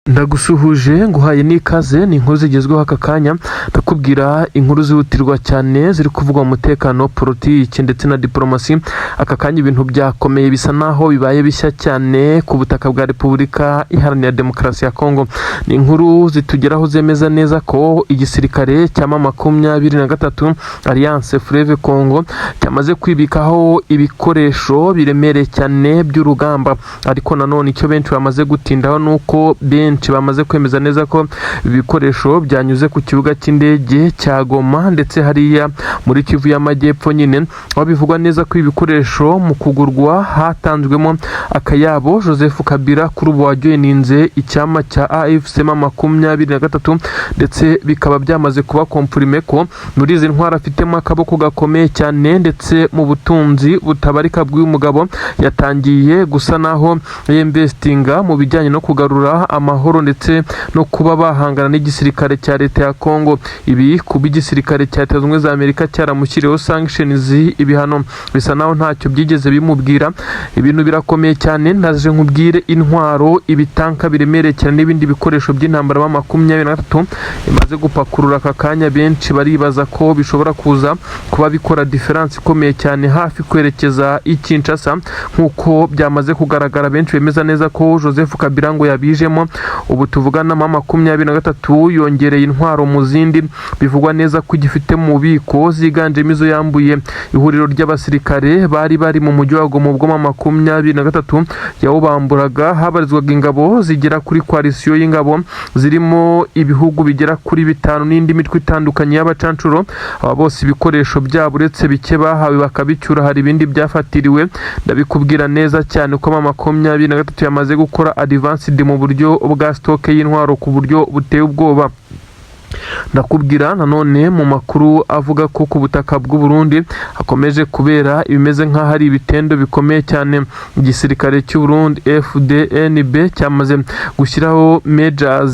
Ndagusuhuje nguhaye n'ikaze ni inkuru zigezweho aka kanya ndakubwira inkuru zihutirwa cyane ziri kuvugwa mu mutekano politiki ndetse na diplomasi. Aka kanya ibintu byakomeye bisa naho bibaye bishya cyane ku butaka bwa Repubulika Iharanira Demokarasi ya Kongo. Ni inkuru zitugeraho zemeza neza ko igisirikare cya M23 Alliance Fleuve Congo cyamaze kwibikaho ibikoresho biremereye cyane by'urugamba, ariko nanone icyo benshi bamaze gutindaho nuko benshi bamaze kwemeza neza ko ibikoresho byanyuze ku kibuga cy'indege cya Goma ndetse hariya muri Kivu y'Amajyepfo nyine, aho bivugwa neza ko ibikoresho mu kugurwa hatanzwemo akayabo Joseph Kabila kuri ubu wajoyininze icyama cya AFC M23 ndetse bikaba byamaze kuba komprime ko muri izi ntwara afitemo akaboko gakomeye cyane ndetse mu butunzi butabarika bw'uyu mugabo yatangiye gusa naho yinvestinga mu bijyanye no kugarura amahoro ndetse no kuba bahangana n'igisirikare cya leta ya Kongo. Ibi kuba igisirikare cya Leta Zunze Ubumwe za Amerika cyaramushyiriyeho sanctions, ibihano bisa naho ntacyo byigeze bimubwira. Ibintu birakomeye cyane, ndaje nkubwire intwaro, ibitanka biremereye cyane n'ibindi bikoresho by'intambara M23 imaze gupakurura aka kanya. Benshi baribaza ko bishobora kuza kuba bikora difference ikomeye cyane hafi kwerekeza i Kinshasa nk'uko byamaze kugaragara. Benshi bemeza neza ko Joseph Kabila ngo yabijemo. Ubu tuvugana M23 yongereye intwaro mu zindi bivugwa neza ko igifite mu bubiko ziganjemo izo yambuye ihuriro ry'abasirikare bari mu mujyi wa Goma ubwo M23 yawubamburaga. Habarizwaga ingabo zigera kuri coalition y'ingabo zirimo ibihugu bigera kuri 5 n'indi mitwe itandukanye y'abacancuro. Aba bose ibikoresho byabo uretse bike bahawe bakabicyura, hari ibindi byafatiriwe. Ndabikubwira neza cyane ko M23 yamaze gukora advanced mu buryo bwa stock y'intwaro ku buryo buteye ubwoba. Ndakubwira nanone mu makuru avuga ko ku butaka bw'u Burundi hakomeje kubera ibimeze nk'aho ari ibitendo bikomeye cyane. Igisirikare cy'u Burundi FDNB cyamaze gushyiraho measures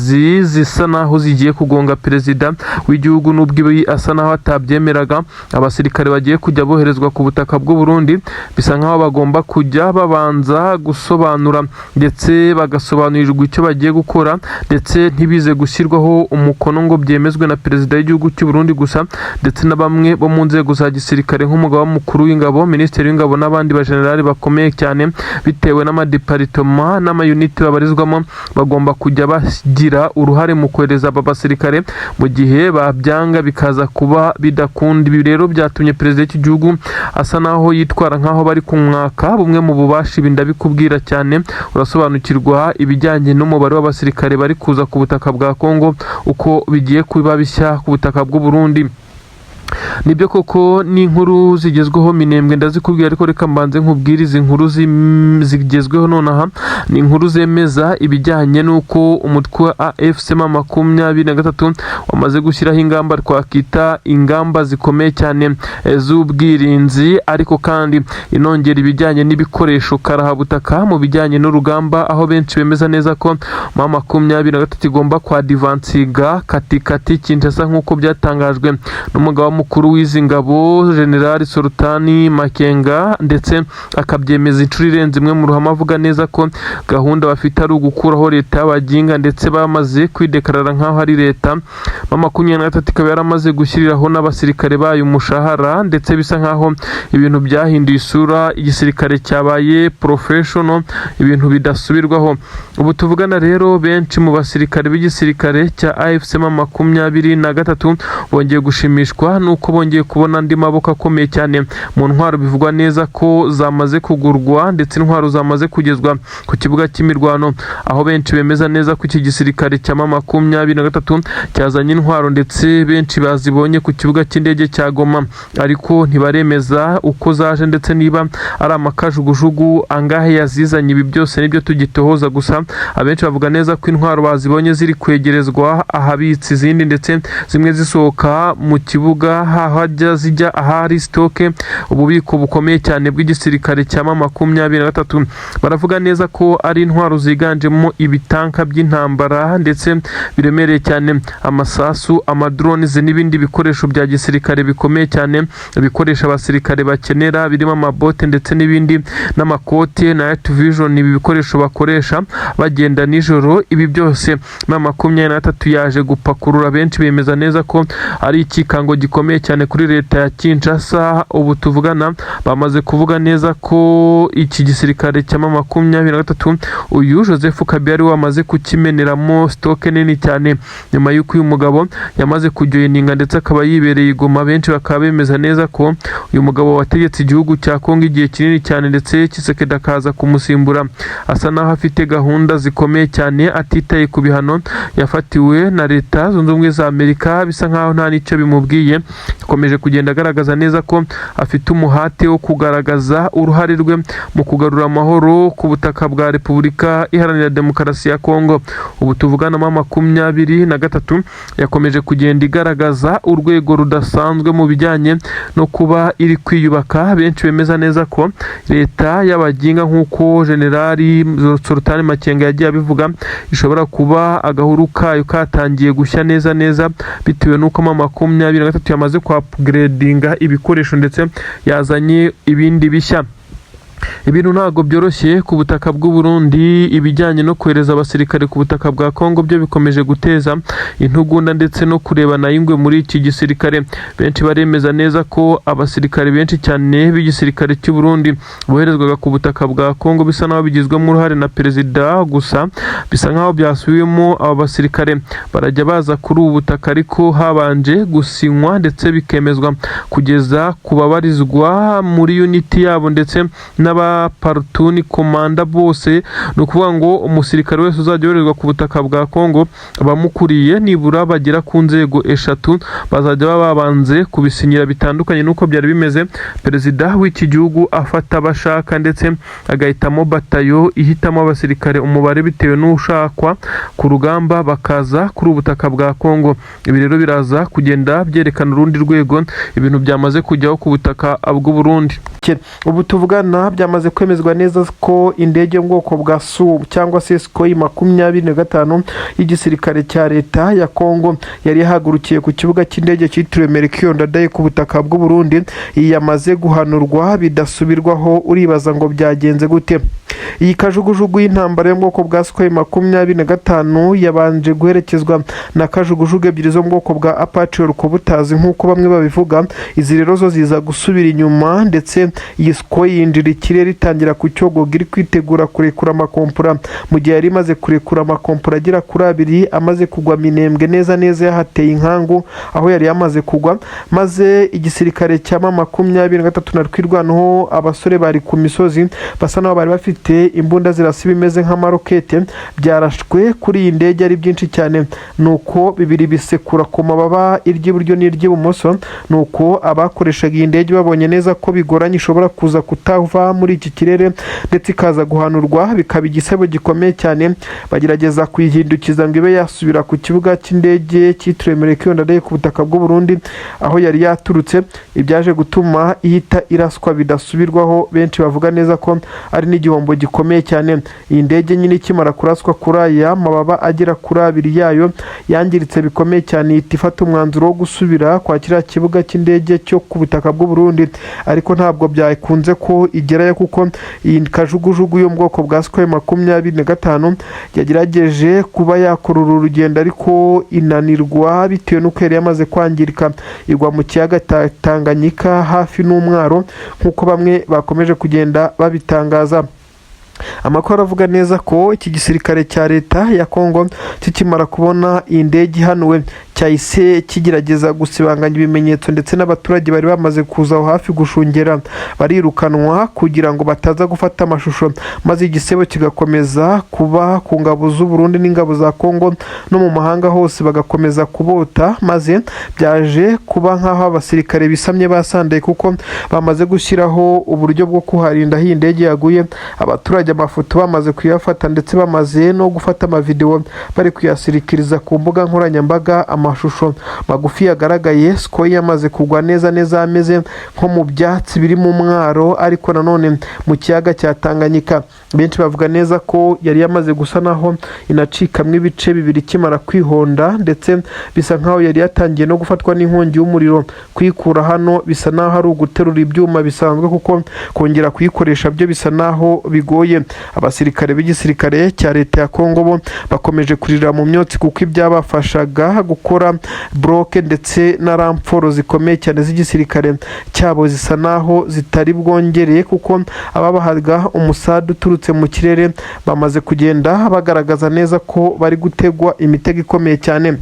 zisa naho zigiye kugonga perezida w'igihugu n'ubwo asa naho atabyemeraga. Abasirikare bagiye kujya boherezwa ku butaka bw'u Burundi bisa nkaho bagomba kujya babanza gusobanura ndetse bagasobanurirwa icyo bagiye gukora, ndetse ntibize gushyirwaho umukono ngo byemezwe na perezida w'igihugu cy'u Burundi gusa, ndetse na bamwe bo mu nzego za gisirikare nk'umugaba mukuru w'ingabo, minisitiri w'ingabo n'abandi bajenerali bakomeye cyane bitewe n'amadepartement n'amayuniti babarizwamo. Bagomba kujya bagira uruhare mu kohereza aba basirikare mu gihe babyanga bikaza kuba bidakunda. Ibi rero byatumye perezida w'iki gihugu asa naho yitwara nkaho bari kumwaka bumwe mu bubasha. Ibi ndabikubwira cyane urasobanukirwa ibijyanye n'umubare w'abasirikare bari kuza ku butaka bwa Kongo uko bigiye kuba bishya ku butaka bw'u Burundi. Nibyo koko ni inkuru zigezweho minembwe ndazikubwira, ariko reka mbanze nkubwire izi nkuru zigezweho nonaha. Ni inkuru zemeza ibijyanye n'uko umutwe wa AFC M23 wamaze gushyiraho ingamba twakita ingamba zikomeye cyane z'ubwirinzi, ariko kandi inongera ibijyanye n'ibikoresho karahabutaka mu bijyanye n'urugamba, aho benshi bemeza neza ko M23 igomba kwadvansinga katikati Kinshasa nk'uko byatangajwe n'umugaba mukuru w'izi ngabo General Sultani Makenga, ndetse akabyemeza inshuro irenze imwe mu ruhame, avuga neza ko gahunda bafite ari ugukuraho leta y'abaginga ndetse bamaze kwidekarara nk'aho ari leta. M23 ikaba yaramaze gushyiriraho n'abasirikare bayo umushahara, ndetse bisa nk'aho ibintu byahinduye isura, igisirikare cyabaye professional, ibintu bidasubirwaho. Ubu tuvugana rero benshi mu basirikare b'igisirikare cya AFC M23 bongeye gushimishwa nuko bongeye kubona andi maboko akomeye cyane mu ntwaro. Bivugwa neza ko zamaze kugurwa ndetse intwaro zamaze kugezwa ku kibuga cy'imirwano, aho benshi bemeza neza ko iki gisirikare cya M23 cyazanye intwaro ndetse benshi bazibonye ku kibuga cy'indege cya Goma, ariko ntibaremeza uko zaje ndetse niba ari amakajugujugu angahe yazizanye. Ibi byose nibyo tugitohoza, gusa abenshi bavuga neza ko intwaro bazibonye ziri kwegerezwa ahabitse izindi, ndetse zimwe zisohoka mu kibuga zivuga hajya zijya ahari stoke ububiko bukomeye cyane bw'igisirikare cya M23. Baravuga neza ko ari intwaro ziganjemo ibitanka by'intambara ndetse biremereye cyane, amasasu, amadrones n'ibindi bikoresho bya gisirikare bikomeye cyane bikoresha abasirikare bakenera, birimo amabote ndetse n'ibindi n'amakote na night vision. Ibi bikoresho bakoresha bagenda nijoro. Ibi byose M23 yaje gupakurura. Benshi bemeza neza ko ari ikikango gikomeye cyane kuri leta ya Kinshasa. Ubu tuvugana bamaze kuvuga neza ko iki gisirikare cya M23 uyu Joseph Kabila ari wamaze kukimeneramo stoke nini cyane, nyuma y'uko uyu mugabo yamaze kujoyininga ndetse akaba yibereye Goma. Benshi bakaba bemeza neza ko uyu mugabo wategetse igihugu cya Kongo igihe kinini cyane ndetse Tshisekedi akaza kumusimbura, asa naho afite gahunda zikomeye cyane atitaye ku bihano yafatiwe na leta zunze ubumwe za Amerika. Bisa nkaho nta nicyo bimubwiye, akomeje kugenda agaragaza neza ko afite umuhate wo kugaragaza uruhare rwe mu kugarura amahoro ku butaka bwa Repubulika Iharanira Demokarasi ya Kongo. Ubu tuvugana M23 yakomeje kugenda igaragaza urwego rudasanzwe mu bijyanye no kuba iri kwiyubaka. Benshi bemeza neza ko leta y'abaginga nk'uko Generali Sultan Makenga yagiye abivuga ishobora kuba agahuru kayo katangiye gushya neza bitewe n'uko M23 yamaze kwa upgradinga ibikoresho ndetse yazanye ibindi bishya. Ibintu ntago byoroshye ku butaka bw'u Burundi. Ibijyanye no kohereza abasirikare ku butaka bwa Kongo byo bikomeje guteza intugunda ndetse no kurebana ingwe muri iki gisirikare. Benshi baremeza neza ko abasirikare benshi cyane b'igisirikare cy'u Burundi boherezwaga ku butaka bwa Kongo bisa naho bigizwemo uruhare na perezida, gusa bisa nkaho byasubiwemo. Aba basirikare barajya baza kuri ubu butaka ariko habanje gusinywa ndetse bikemezwa kugeza kubabarizwa muri unity yabo ndetse n'abapartuni komanda bose. Ni ukuvuga ngo umusirikare wese uzajya yoherezwa ku butaka bwa Kongo abamukuriye nibura bagera ku nzego 3 bazajya babanze kubisinyira. Bitandukanye nuko byari bimeze, perezida w'iki gihugu afata abashaka ndetse agahitamo batayo ihitamo abasirikare umubare bitewe n'ushakwa ku rugamba bakaza kuri ubutaka bwa Kongo. Ibi rero biraza kugenda byerekana urundi rwego ibintu byamaze kujyaho ku butaka bw'u Burundi. Ubu tuvugana byamaze kwemezwa neza ko indege mu bwoko bwa Su cyangwa se Sukhoi 25 y'igisirikare cya leta ya Kongo yari yahagurukiye ku kibuga cy'indege cyitiriwe Melchior Ndadaye ku butaka bw'u Burundi. Yamaze guhanurwa bidasubirwaho. Uribaza ngo byagenze gute? Iyi kajugujugu y'intambara yo mu bwoko bwa Sukhoi 25 yabanje guherekezwa na kajugujugu ebyiri zo mu bwoko bwa Apache Rukobutazi nk'uko bamwe babivuga. Izi rero zo ziza gusubira inyuma ndetse iyi Sukhoi yinjira ikirere itangira ku Cyogoga iri kwitegura kurekura amakompura. Mu gihe yari imaze kurekura amakompura agera kuri 2 amaze kugwa Minembwe neza yahateye inkangu aho yari yamaze kugwa, maze igisirikare cya M23 na rwirwanaho abasore bari ku misozi basa naho bari bafite imbunda zirasiba imeze nk'amarokete byarashwe kuri iyi ndege ari byinshi cyane. Nuko bibiri bisekura ku mababa iry'iburyo n'iry'ibumoso. Nuko abakoreshaga iyi ndege babonye neza ko bigoranye ishobora kuza kutava muri iki kirere ndetse ikaza guhanurwa bikaba igisebo gikomeye cyane. Bagerageza kuyihindukiza ngo ibe yasubira ku kibuga cy'indege cyitiriwe Melchior Ndadaye ku butaka bw'u Burundi aho yari yaturutse. Ibyaje gutuma ihita iraswa bidasubirwaho. Benshi bavuga neza ko ari n'igihombo gikomeye cyane. Iyi ndege nyine ikimara kuraswa kuri aya mababa agera kuri 2 yayo yangiritse bikomeye cyane, ihita ifata umwanzuro wo gusubira kwa kiriya kibuga cy'indege cyo ku butaka bw'u Burundi. Ariko ntabwo byakunze ko igerayo kuko iyi kajugujugu yo mu bwoko bwa Sukhoi 25 yagerageje kuba yakora uru rugendo ariko inanirwa bitewe n'uko yari yamaze kwangirika, igwa mu kiyaga Tanganyika hafi n'umwaro nk'uko bamwe bakomeje kugenda babitangaza. Amakuru avuga neza ko iki gisirikare cya leta ya Kongo kikimara kubona iyi ndege ihanuwe cyahise kigerageza gusibanganya ibimenyetso ndetse n'abaturage bari bamaze kuza aho hafi gushungera barirukanwa kugira ngo bataza gufata amashusho, maze igisebo kigakomeza kuba ku ngabo z'u Burundi n'ingabo za Kongo no mu mahanga hose bagakomeza kubota. Maze byaje kuba nk'aho abasirikare bisamye basandaye kuko bamaze gushyiraho uburyo bwo kuharinda iyi ndege yaguye. Abaturage amafoto bamaze kuyafata ndetse bamaze no gufata amavideo bari kuyasirikiriza ku mbuga nkoranyambaga. mashusho magufi yagaragaye Sukhoi yamaze kugwa neza ameze nko mu byatsi biri mu mwaro ariko nanone mu kiyaga cya Tanganyika. Benshi bavuga neza ko yari yamaze gusa naho inacikamwe ibice bibiri kimara kwihonda, ndetse bisa nkaho yari yatangiye no gufatwa n'inkongi y'umuriro. Kuyikura hano bisa naho ari uguterura ibyuma bisanzwe, kuko kongera kuyikoresha byo bisa naho bigoye. Abasirikare b'igisirikare cya leta ya Kongo bo bakomeje kurira mu myotsi, kuko ibyabafashaga gukora bloke ndetse na ramforo zikomeye cyane z'igisirikare cyabo zisa naho zitari bwongereye, kuko ababahaga umusada uturutse mu kirere bamaze kugenda bagaragaza neza ko bari gutegwa imitego ikomeye cyane.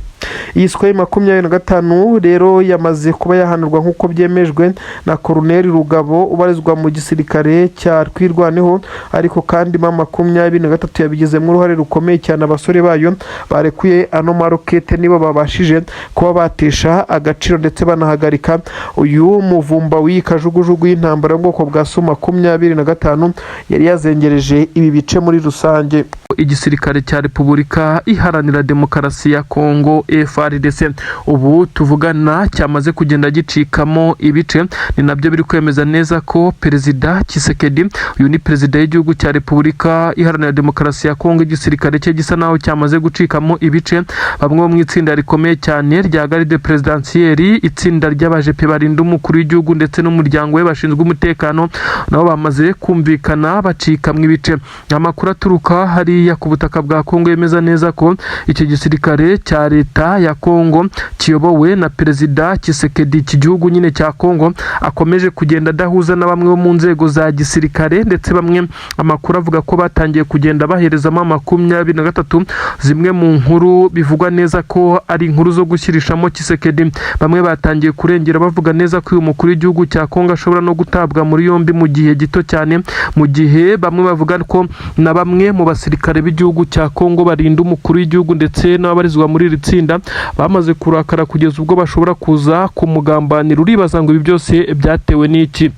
Iyi Sukhoi 25 rero yamaze kuba yahanurwa nk'uko byemejwe na Colonel Rugabo ubarizwa mu gisirikare cya Twirwaneho, ariko kandi 23 yabigizemo uruhare rukomeye cyane. Abasore bayo barekuye ano marokete nibo babashije kuba batesha agaciro ndetse banahagarika uyu muvumba w'ikajugujugu y'intambara bwoko bwa Su-25 yari yazengereje ibi bice muri rusange. Igisirikare cya Repubulika Iharanira Demokarasi ya Kongo FARDC ubu tuvugana cyamaze kugenda gicikamo ibice, ni nabyo biri kwemeza neza ko Perezida Tshisekedi, uyu ni perezida y'igihugu cya Repubulika Iharanira Demokarasi ya Kongo, igisirikare cye gisa naho cyamaze gucikamo ibice. Bamwe bo mu itsinda rikomeye cyane rya Garde Presidentielle, itsinda ry'abajepe barinda umukuru w'igihugu ndetse n'umuryango we bashinzwe umutekano, nabo bamaze kumvikana bacikamwe ibice. Amakuru aturuka hariya ku butaka bwa Kongo yemeza neza ko iki gisirikare cya leta ya Kongo kiyobowe na Perezida Tshisekedi, iki gihugu nyine cya Kongo, akomeje kugenda adahuza na bamwe bo mu nzego za gisirikare, ndetse bamwe amakuru avuga ko batangiye kugenda baherezamo 23 zimwe mu nkuru bivugwa neza ko ari inkuru zo gushyirishamo Tshisekedi. Bamwe batangiye kurengera bavuga neza ko uyu mukuru w'igihugu cya Kongo ashobora no gutabwa muri yombi mu gihe gito cyane, mu gihe bamwe bavuga ko na bamwe mu basirikare b'igihugu cya Kongo barinda umukuru w'igihugu ndetse n'abarizwa muri iri tsinda bamaze kurakara kugeza ubwo bashobora kuza kumugambanira. Uribaza ngo ibi byose byatewe n'iki?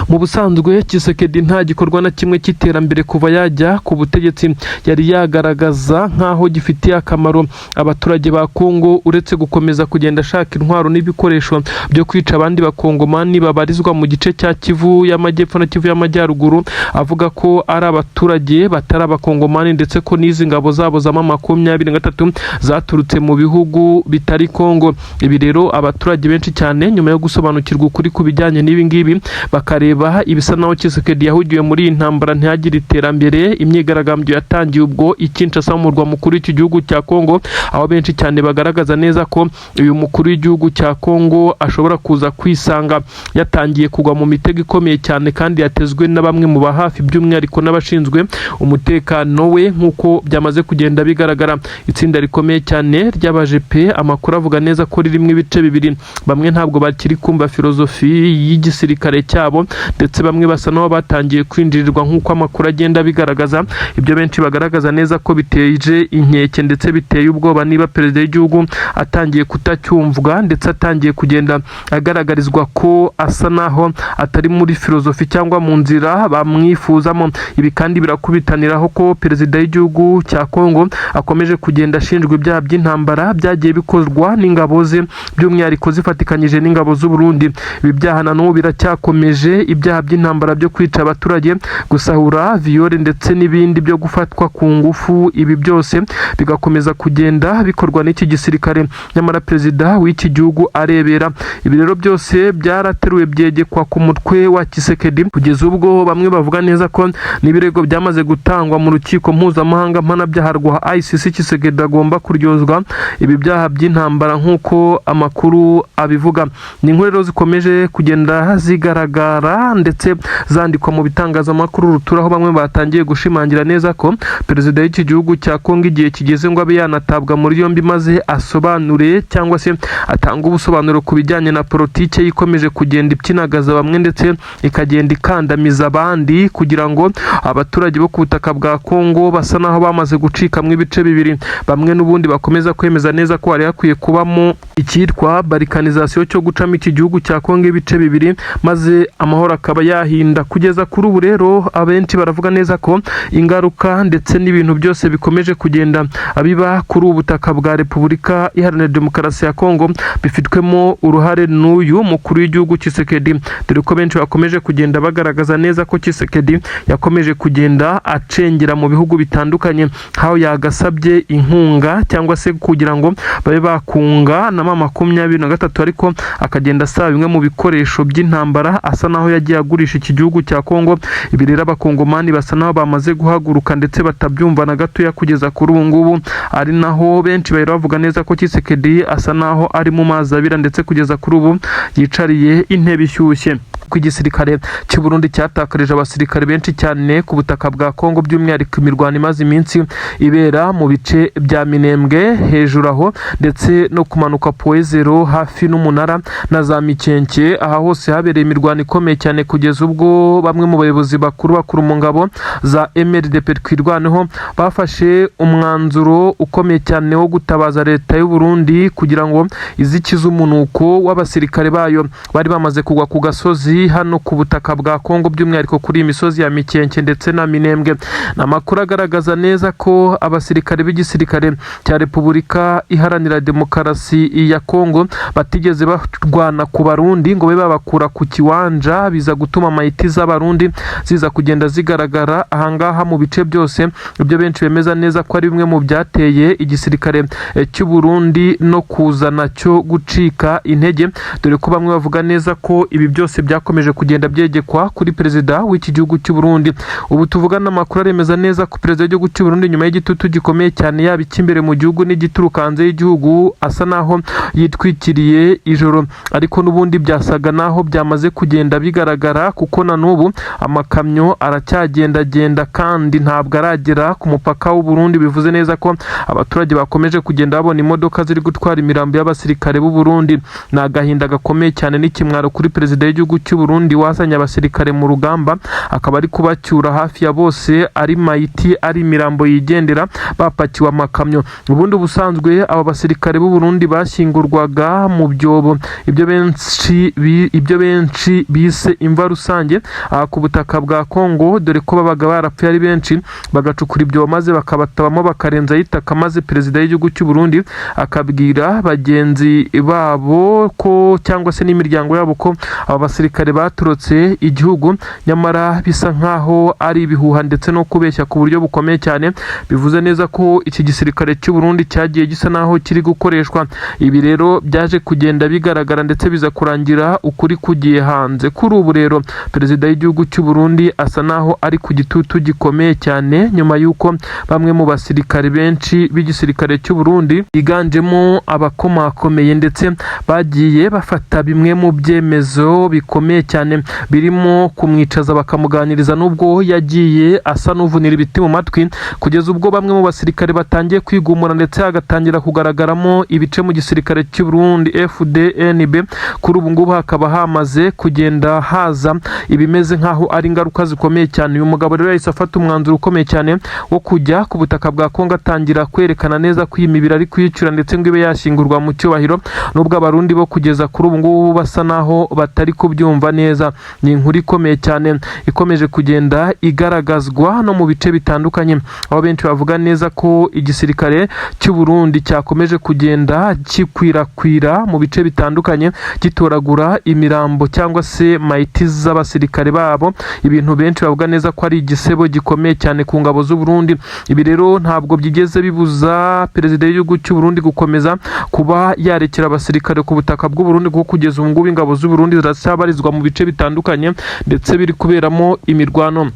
Mu busanzwe Tshisekedi nta gikorwa na kimwe cy'iterambere kuva yajya ku butegetsi yari yagaragaza nkaho gifitiye akamaro abaturage ba Kongo, uretse gukomeza kugenda ashaka intwaro n'ibikoresho byo kwica abandi bakongomani babarizwa mu gice cya Kivu y'Amajyepfo na Kivu y'Amajyaruguru, avuga ko ari abaturage batari abakongomani, ndetse ko n'izi ngabo zabo za 23 zaturutse mu bihugu bitari Kongo. Ibi rero abaturage benshi cyane nyuma yo gusobanukirwa ukuri ku bijyanye n'ibi ngibi bakareba ibisa naho Tshisekedi yahugiwe muri iyi ntambara ntihagire iterambere. Imyigaragambyo yatangiye ubwo Kinshasa mu murwa mukuru w'iki gihugu cya Kongo, aho benshi cyane bagaragaza neza ko uyu mukuru w'igihugu cya Kongo ashobora kuza kwisanga yatangiye kugwa mu mitego ikomeye cyane, kandi yatezwe na bamwe mu bahafi by'umwihariko n'abashinzwe umutekano we, nk'uko byamaze kugenda bigaragara. Itsinda rikomeye cyane ry'abajepe, amakuru avuga neza ko ririmo ibice bibiri. Bamwe ntabwo bakiri kumva filozofi y'igisirikare cyabo, ndetse bamwe basa naho batangiye kwinjirirwa nk'uko amakuru agenda bigaragaza. Ibyo benshi bagaragaza neza ko biteje inkeke ndetse biteye ubwoba niba perezida w'igihugu atangiye kutacyumvwa, ndetse atangiye kugenda agaragarizwa ko asa naho atari muri filozofi cyangwa mu nzira bamwifuzamo. Ibi kandi birakubitaniraho ko perezida w'igihugu cya Kongo akomeje kugenda ashinjwa ibyaha by'intambara byagiye bikozwa n'ingabo ze, by'umwihariko zifatikanyije n'ingabo z'u Burundi. Ibi byaha na n'ubu biracyakomeje, ibyaha by'intambara byo kwica abaturage, gusahura, viole ndetse n'ibindi byo gufatwa ku ngufu. Ibi byose bigakomeza kugenda bikorwa n'iki gisirikare, nyamara perezida w'iki gihugu arebera. Ibi rero byose byarateruwe byegekwa ku mutwe wa Tshisekedi, kugeza ubwo bamwe bavuga neza ko n'ibirego byamaze gutangwa mu rukiko mpuzamahanga mpanabyaha rwa ICC. Tshisekedi agomba kuryozwa ibi byaha by'intambara nk'uko amakuru abivuga. Ni inkuru rero zikomeje kugenda zigaragara ndetse zandikwa mu bitangazamakuru ruturaho, bamwe batangiye gushimangira neza ko perezida w'iki gihugu cya Kongo igihe kigeze ngo abe yanatabwa muri yombi maze asobanure cyangwa se atanga ubusobanuro ku bijyanye na politike ikomeje kugenda ipyinagaza bamwe ndetse ikagenda ikandamiza abandi, kugira ngo abaturage bo ku butaka bwa Kongo basa naho bamaze gucikamwe ibice bibiri. Bamwe n'ubundi bakomeza kwemeza neza ko hari hakwiye kubamo icyitwa balkanization cyo gucamo iki gihugu cya Kongo ibice bibiri, maze amahoro akaba yahinda. Kugeza kuri ubu rero abenshi baravuga neza ko ingaruka ndetse n'ibintu byose bikomeje kugenda abiba kuri ubu butaka bwa Repubulika Iharanira Demokarasi ya Kongo bifitwemo uruhare n'uyu mukuru w'igihugu Tshisekedi, dore ko benshi bakomeje kugenda bagaragaza neza ko Tshisekedi yakomeje kugenda acengera mu bihugu bitandukanye, aho yagasabye inkunga cyangwa se kugira ngo babe bakunga na M23, ariko akagenda asaba bimwe mu bikoresho by'intambara asa naho yagiye agurisha iki gihugu cya Kongo. Ibi rero abakongomani basa naho bamaze guhaguruka ndetse batabyumva na gatoya kugeza kuri ubu ngubu, ari naho benshi bahera bavuga neza ko Tshisekedi asa naho ari mu mazi abira ndetse kugeza kuri ubu yicariye intebe ishyushye. Ko igisirikare cy'u Burundi cyatakarije abasirikare benshi cyane ku butaka bwa Kongo, by'umwihariko imirwano imaze iminsi ibera mu bice bya Minembwe hejuru aho ndetse no kumanuka Poezero hafi n'umunara na za Mikenke. Aha hose habereye imirwano ikomeye cyane kugeza ubwo bamwe mu bayobozi bakuru mu ngabo za MRDP twirwaneho bafashe umwanzuro ukomeye cyane wo gutabaza leta y'u Burundi kugira ngo izikize umunuko w'abasirikare bayo bari bamaze kugwa ku gasozi hano ku butaka bwa Kongo, by'umwihariko kuri imisozi ya Mikenke ndetse na Minembwe. Amakuru agaragaza neza ko abasirikare b'igisirikare cya Repubulika Iharanira Demokarasi ya Kongo batigeze barwana ku Barundi ngo babe babakura ku kiwanja, biza gutuma amayiti z'Abarundi ziza kugenda zigaragara ahangaha mu bice byose. Ibyo benshi bemeza neza ko ari bimwe mu byateye igisirikare cy'u Burundi no kuzana cyo gucika intege, dore ko bamwe bavuga neza ko ibi byose byakomeje kugenda byegekwa kuri perezida w'iki gihugu cy'u Burundi. Ubu tuvugana amakuru aremeza neza ko perezida w'igihugu cy'u Burundi nyuma y'igitutu gikomeye cyane yaba icy'imbere mu gihugu n'igituruka hanze y'igihugu asa naho yitwikiriye ijoro, ariko n'ubundi byasaga naho byamaze kugenda bigaragara kuko na n'ubu amakamyo aracyagendagenda kandi ntabwo aragera ku mupaka w'u Burundi. Bivuze neza ko abaturage bakomeje kugenda babona imodoka ziri gutwara imirambo y'abasirikare b'u Burundi. Ni agahinda gakomeye cyane n'ikimwaro kuri perezida w'igihugu cy'u Burundi wazanye abasirikare mu rugamba, akaba ari kubacyura hafi ya bose ari mayiti ari imirambo yigendera bapakiwe amakamyo. Ubundi ubusanzwe aba basirikare b'u Burundi bashyingurwaga mu byobo, ibyo benshi bise imva rusange ku butaka bwa Kongo, dore ko babaga barapfuye ari benshi bagacukura ibyobo maze bakabatabamo bakarenzaho itaka, maze perezida w'igihugu cy'u Burundi akabwira bagenzi babo ko cyangwa se n'imiryango yabo ko aba basirikare baturutse igihugu, nyamara bisa nkaho ari ibihuha ndetse no kubeshya ku buryo bukomeye cyane. Bivuze neza ko iki gisirikare cy'u Burundi cyagiye gisa naho kiri gukoreshwa. Ibi rero byaje kugenda bigaragara ndetse biza kurangira ukuri kugiye hanze. Kuri ubu rero perezida w'igihugu cy'u Burundi asa naho ari ku gitutu gikomeye cyane, nyuma y'uko bamwe mu basirikare benshi b'igisirikare cy'u Burundi biganjemo abakomakomeye ndetse bagiye bafata bimwe mu byemezo bikomeye cyane birimo kumwicaza bakamuganiriza, nubwo yagiye asa n'uvunira ibiti mu matwi, kugeza ubwo bamwe mu basirikare batangiye kwigumura ndetse hagatangira kugaragaramo ibice mu gisirikare cy'u Burundi FDNB. Kuri ubu ngubu hakaba hamaze kugenda haza ibimeze nkaho ari ingaruka zikomeye cyane. Uyu mugabo rero yahise afata umwanzuro ukomeye cyane wo kujya ku butaka bwa Kongo, atangira kwerekana neza ko iyi mibiri ari kuyicura ndetse ngo ibe yashyingurwa mu cyubahiro, nubwo Abarundi bo kugeza kuri ubu ngubu basa naho batari kubyumva neza. Ni inkuru ikomeye cyane ikomeje kugenda igaragazwa no mu bice bitandukanye, aho benshi bavuga neza ko igisirikare cy'u Burundi cyakomeje kugenda kikwirakwira mu bice bitandukanye gitoragura imirambo cyangwa se mayiti z'abasirikare babo, ibintu benshi bavuga neza ko ari igisebo gikomeye cyane ku ngabo z'u Burundi. Ibi rero ntabwo byigeze bibuza perezida w'igihugu cy'u Burundi gukomeza kuba yarekera abasirikare ku butaka bw'u Burundi, kuko kugeza ubu ngubu ingabo z'u Burundi ziracyabarizwa mu bice bitandukanye ndetse biri kuberamo imirwano.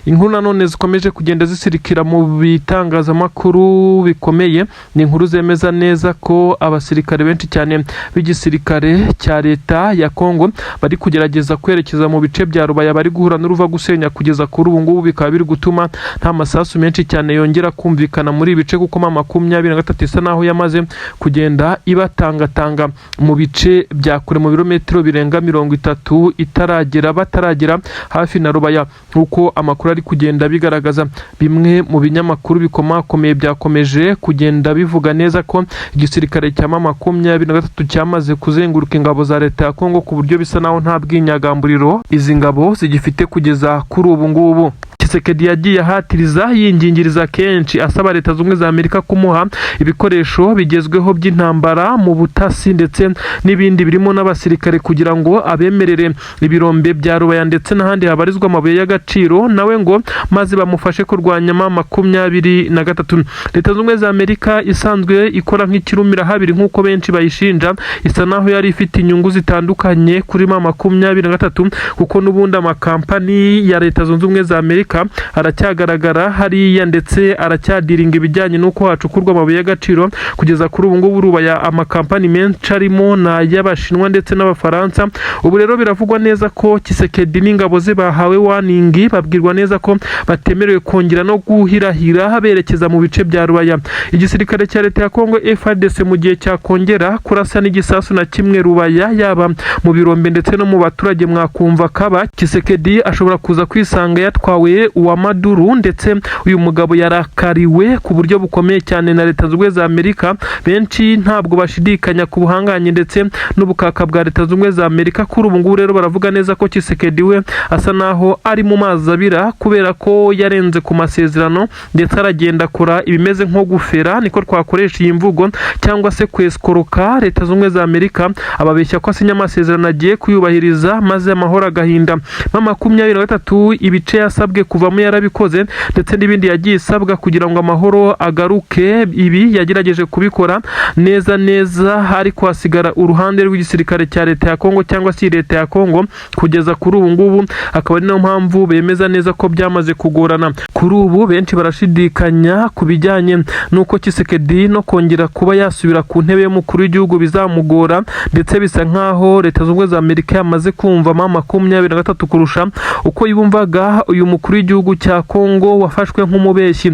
Inkuru nanone zikomeje kugenda zisirikira mu bitangazamakuru bikomeye, ni inkuru zemeza neza ko abasirikare benshi cyane b'igisirikare cya leta ya Kongo bari kugerageza kwerekeza mu bice bya Rubaya, bari guhura n'uruva gusenya. Kugeza kuri ubu ngubu bikaba biri gutuma nta masasu menshi cyane yongera kumvikana muri ibi bice, kuko M23 isa naho yamaze kugenda ibatangatanga mu bice bya kure mu birometero birenga 30 bataragera hafi na Rubaya, nk'uko amakuru ari kugenda bigaragaza. Bimwe mu binyamakuru bikomakomeye byakomeje kugenda bivuga neza ko igisirikare cya M23 cyamaze kuzenguruka ingabo za leta ya Kongo ku buryo bisa naho nta bwinyagamburiro izi ngabo zigifite kugeza kuri ubu ngubu. Tshisekedi yagiye ahatiriza yingingiriza kenshi asaba leta z'ubumwe za Amerika kumuha ibikoresho bigezweho by'intambara mu butasi ndetse n'ibindi birimo n'abasirikare kugira ngo abemerere ibirombe bya Rubaya ndetse n'ahandi habarizwa amabuye y'agaciro nawe ngo maze bamufashe kurwanya M23. Leta z'ubumwe za Amerika isanzwe ikora nk'ikirumira habiri nk'uko benshi bayishinja, isa naho yari ifite inyungu zitandukanye kuri M23 kuko n'ubundi amakampani ya leta zunze ubumwe za Amerika aracyagaragara hariya ndetse aracyadiringa ibijyanye n'uko hacukurwa amabuye y'agaciro. Kugeza kuri ubu ngubu Rubaya amakampani menshi arimo na y'Abashinwa ndetse n'Abafaransa. Ubu rero biravugwa neza ko Tshisekedi n'ingabo ze bahawe warning, babwirwa neza ko batemerewe kongera no guhirahira berekeza mu bice bya Rubaya. Igisirikare cya leta ya Kongo FARDC mu gihe cyakongera kurasa n'igisasu na kimwe Rubaya yaba mu birombe ndetse no mu baturage mwakumva kaba Tshisekedi ashobora kuza kwisanga yatwawe uwa Maduru, ndetse uyu mugabo yarakariwe ku buryo bukomeye cyane na leta z'ubumwe za Amerika. Benshi ntabwo bashidikanya ku buhanganye ndetse n'ubukaka bwa leta z'ubumwe za Amerika. Kuri ubu ngubu rero baravuga neza ko Tshisekedi we asa naho ari mu mazi abira kubera ko yarenze ku masezerano ndetse aragenda akora ibimeze nko gufera, niko twakoresha iyi mvugo, cyangwa se kweskoroka leta z'ubumwe za Amerika, ababeshya ko asinya amasezerano agiye kuyubahiriza maze amahoro agahinda. M23 ibice yasabwe kuvamo yarabikoze ndetse n'ibindi yagiye isabwa kugira ngo amahoro agaruke, ibi yagerageje kubikora neza ariko hasigara uruhande rw'igisirikare cya leta ya Kongo cyangwa se leta ya Kongo kugeza kuri ubu ngubu, akaba ari nayo mpamvu bemeza neza ko byamaze kugorana. Kuri ubu benshi barashidikanya ku bijyanye n'uko Tshisekedi no kongera kuba yasubira ku ntebe y'umukuru w'igihugu bizamugora, ndetse bisa nkaho leta z'ubumwe za Amerika yamaze kumva M23 kurusha uko yumvaga uyu mukuru w'igihugu cya Kongo wafashwe nk'umubeshyi,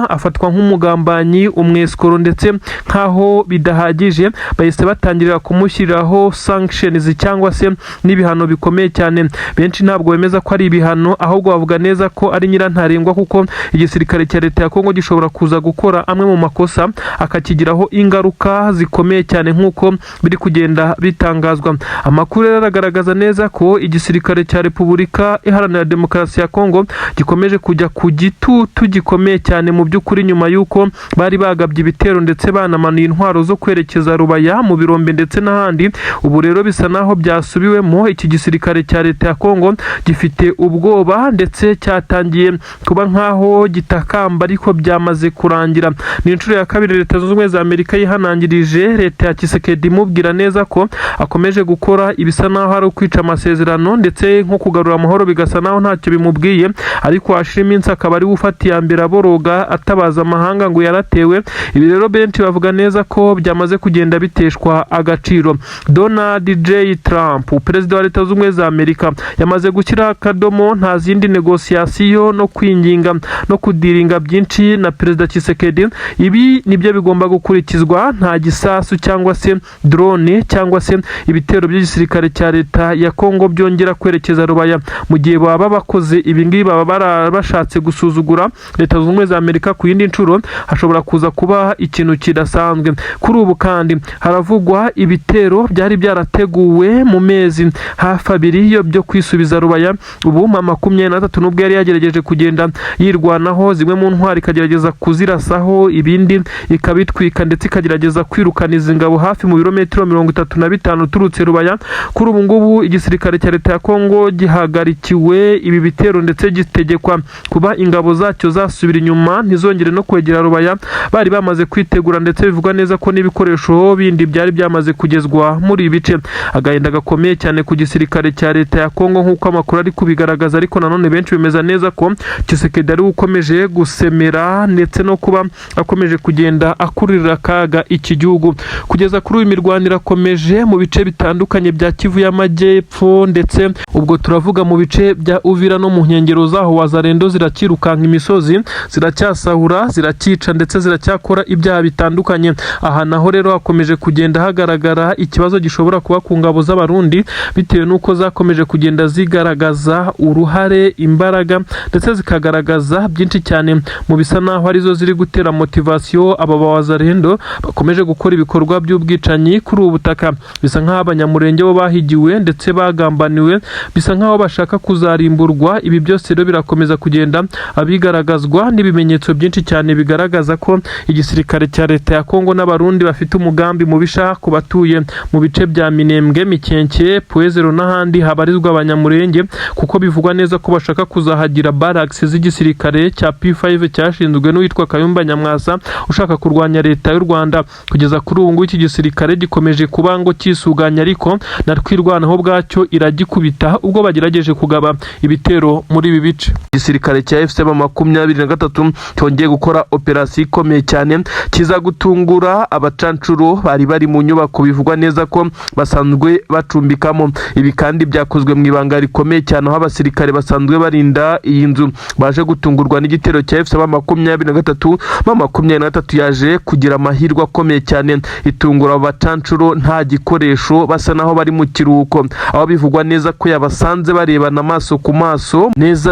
afatwa nk'umugambanyi, umweskoro, ndetse nkaho bidahagije bahise batangirira kumushyiriraho sanctions cyangwa se n'ibihano bikomeye cyane. Benshi ntabwo bemeza ko ari ibihano, ahubwo bavuga neza ko ari nyirantarengwa kuko igisirikare cya leta ya Kongo gishobora kuza gukora amwe mu makosa akakigiraho ingaruka zikomeye cyane nk'uko biri kugenda bitangazwa. Amakuru rero aragaragaza neza ko igisirikare cya Repubulika Iharanira Demokarasi ya Kongo gikomeje kujya ku gitutu gikomeye cyane mu by'ukuri, nyuma y'uko bari bagabye ibitero ndetse banamanuye intwaro zo kwerekeza Rubaya mu birombe ndetse n'ahandi. Ubu rero bisa naho byasubiwemo, iki gisirikare cya leta ya Kongo gifite ubwoba ndetse cyatangiye kuba nkaho gitakamba ariko byamaze kurangira. Ni inshuro ya kabiri leta zunze ubumwe za Amerika yihanangirije leta ya Tshisekedi imubwira neza ko akomeje gukora ibisa naho ari ukwica amasezerano ndetse nko kugarura amahoro bigasa naho ntacyo bimubwiye, ariko hashira iminsi akaba ari ufata iya mbere aboroga atabaza amahanga ngo yaratewe. Ibi rero benshi bavuga neza ko byamaze kugenda biteshwa agaciro. Donald J. Trump, perezida wa leta z'ubumwe za Amerika, yamaze gushyira akadomo nta zindi negosiyasiyo no kwinginga no kudiringa byinshi na perezida Tshisekedi. Ibi nibyo bigomba gukurikizwa, nta gisasu cyangwa se drone cyangwa se ibitero by'igisirikare cya leta ya Kongo byongera kwerekeza Rubaya. Mu gihe baba bakoze ibi ngibi baba bashatse gusuzugura leta zunze ubumwe za Amerika ku yindi nshuro, hashobora kuza kuba ikintu kidasanzwe. Kuri ubu kandi haravugwa ibitero byari byarateguwe mu mezi hafi abiri byo kwisubiza Rubaya. Ubu M23 nubwo yari yagerageje kugenda yirwanaho zimwe mu ntwari ikagerageza kuzirasaho, ibindi ikabitwika ndetse ikagerageza kwirukana izi ngabo hafi mu birometero 35 turutse Rubaya. Kuri ubu ngubu igisirikare cya leta ya Kongo gihagarikiwe ibi bitero ndetse gitegekwa kuba ingabo zacyo zasubira inyuma ntizongere no kwegera Rubaya. Bari bamaze kwitegura ndetse bivugwa neza ko n'ibikoresho bindi byari byamaze kugezwa muri ibi bice. Agahinda gakomeye cyane ku gisirikare cya leta ya Kongo nk'uko amakuru ari kubigaragaza, ariko nanone benshi bemeza neza ko Tshisekedi ari ukomeje gusemera ndetse no kuba akomeje kugenda akurira akaga iki gihugu. Kugeza kuri uyu mirwanire akomeje mu bice bitandukanye bya Kivu y'Amajyepfo, ndetse ubwo turavuga mu bice bya Uvira no mu nkengero nkengero zaho wazarendo zirakirukanka imisozi, ziracyasahura, zirakica ndetse ziracyakora ibyaha bitandukanye. Aha naho rero hakomeje kugenda hagaragara ikibazo gishobora kuba ku ngabo z'abarundi bitewe n'uko zakomeje kugenda zigaragaza uruhare, imbaraga ndetse zikagaragaza byinshi cyane mu bisa naho arizo ziri gutera motivasiyo aba bawazarendo bakomeje gukora ibikorwa by'ubwicanyi kuri ubu butaka. Bisa nk'aho abanyamurenge bo bahigiwe ndetse bagambaniwe, bisa nk'aho bashaka kuzarimburwa. Ibi byose rero birakomeza kugenda abigaragazwa n'ibimenyetso byinshi cyane bigaragaza ko igisirikare cya leta ya Kongo n'abarundi bafite umugambi mubisha ku batuye mu bice bya Minembwe, Mikenke, Puezero n'ahandi habarizwa abanyamurenge, kuko bivugwa neza ko bashaka kuzahagira barracks z'igisirikare cya P5 cyashinzwe n'uwitwa Kayumba Nyamwasa ushaka kurwanya leta y'u Rwanda. Kugeza kuri ubu iki gisirikare gikomeje kuba ngo kisuganya, ariko na twirwanaho bwacyo iragikubita ubwo bagerageje kugaba ibitero muri ibi bice. Igisirikare cya FCM23 cyongeye gukora operasiyo ikomeye cyane kiza gutungura abacancuro bari bari mu nyubako bivugwa neza ko basanzwe bacumbikamo. Ibi kandi byakozwe mu ibanga rikomeye cyane aho abasirikare basanzwe barinda iyi nzu baje gutungurwa n'igitero cya FCM23 yaje kugira amahirwe akomeye cyane itungura abacancuro nta gikoresho, basa naho bari mu kiruhuko, aho bivugwa neza ko yabasanze barebana amaso ku maso neza.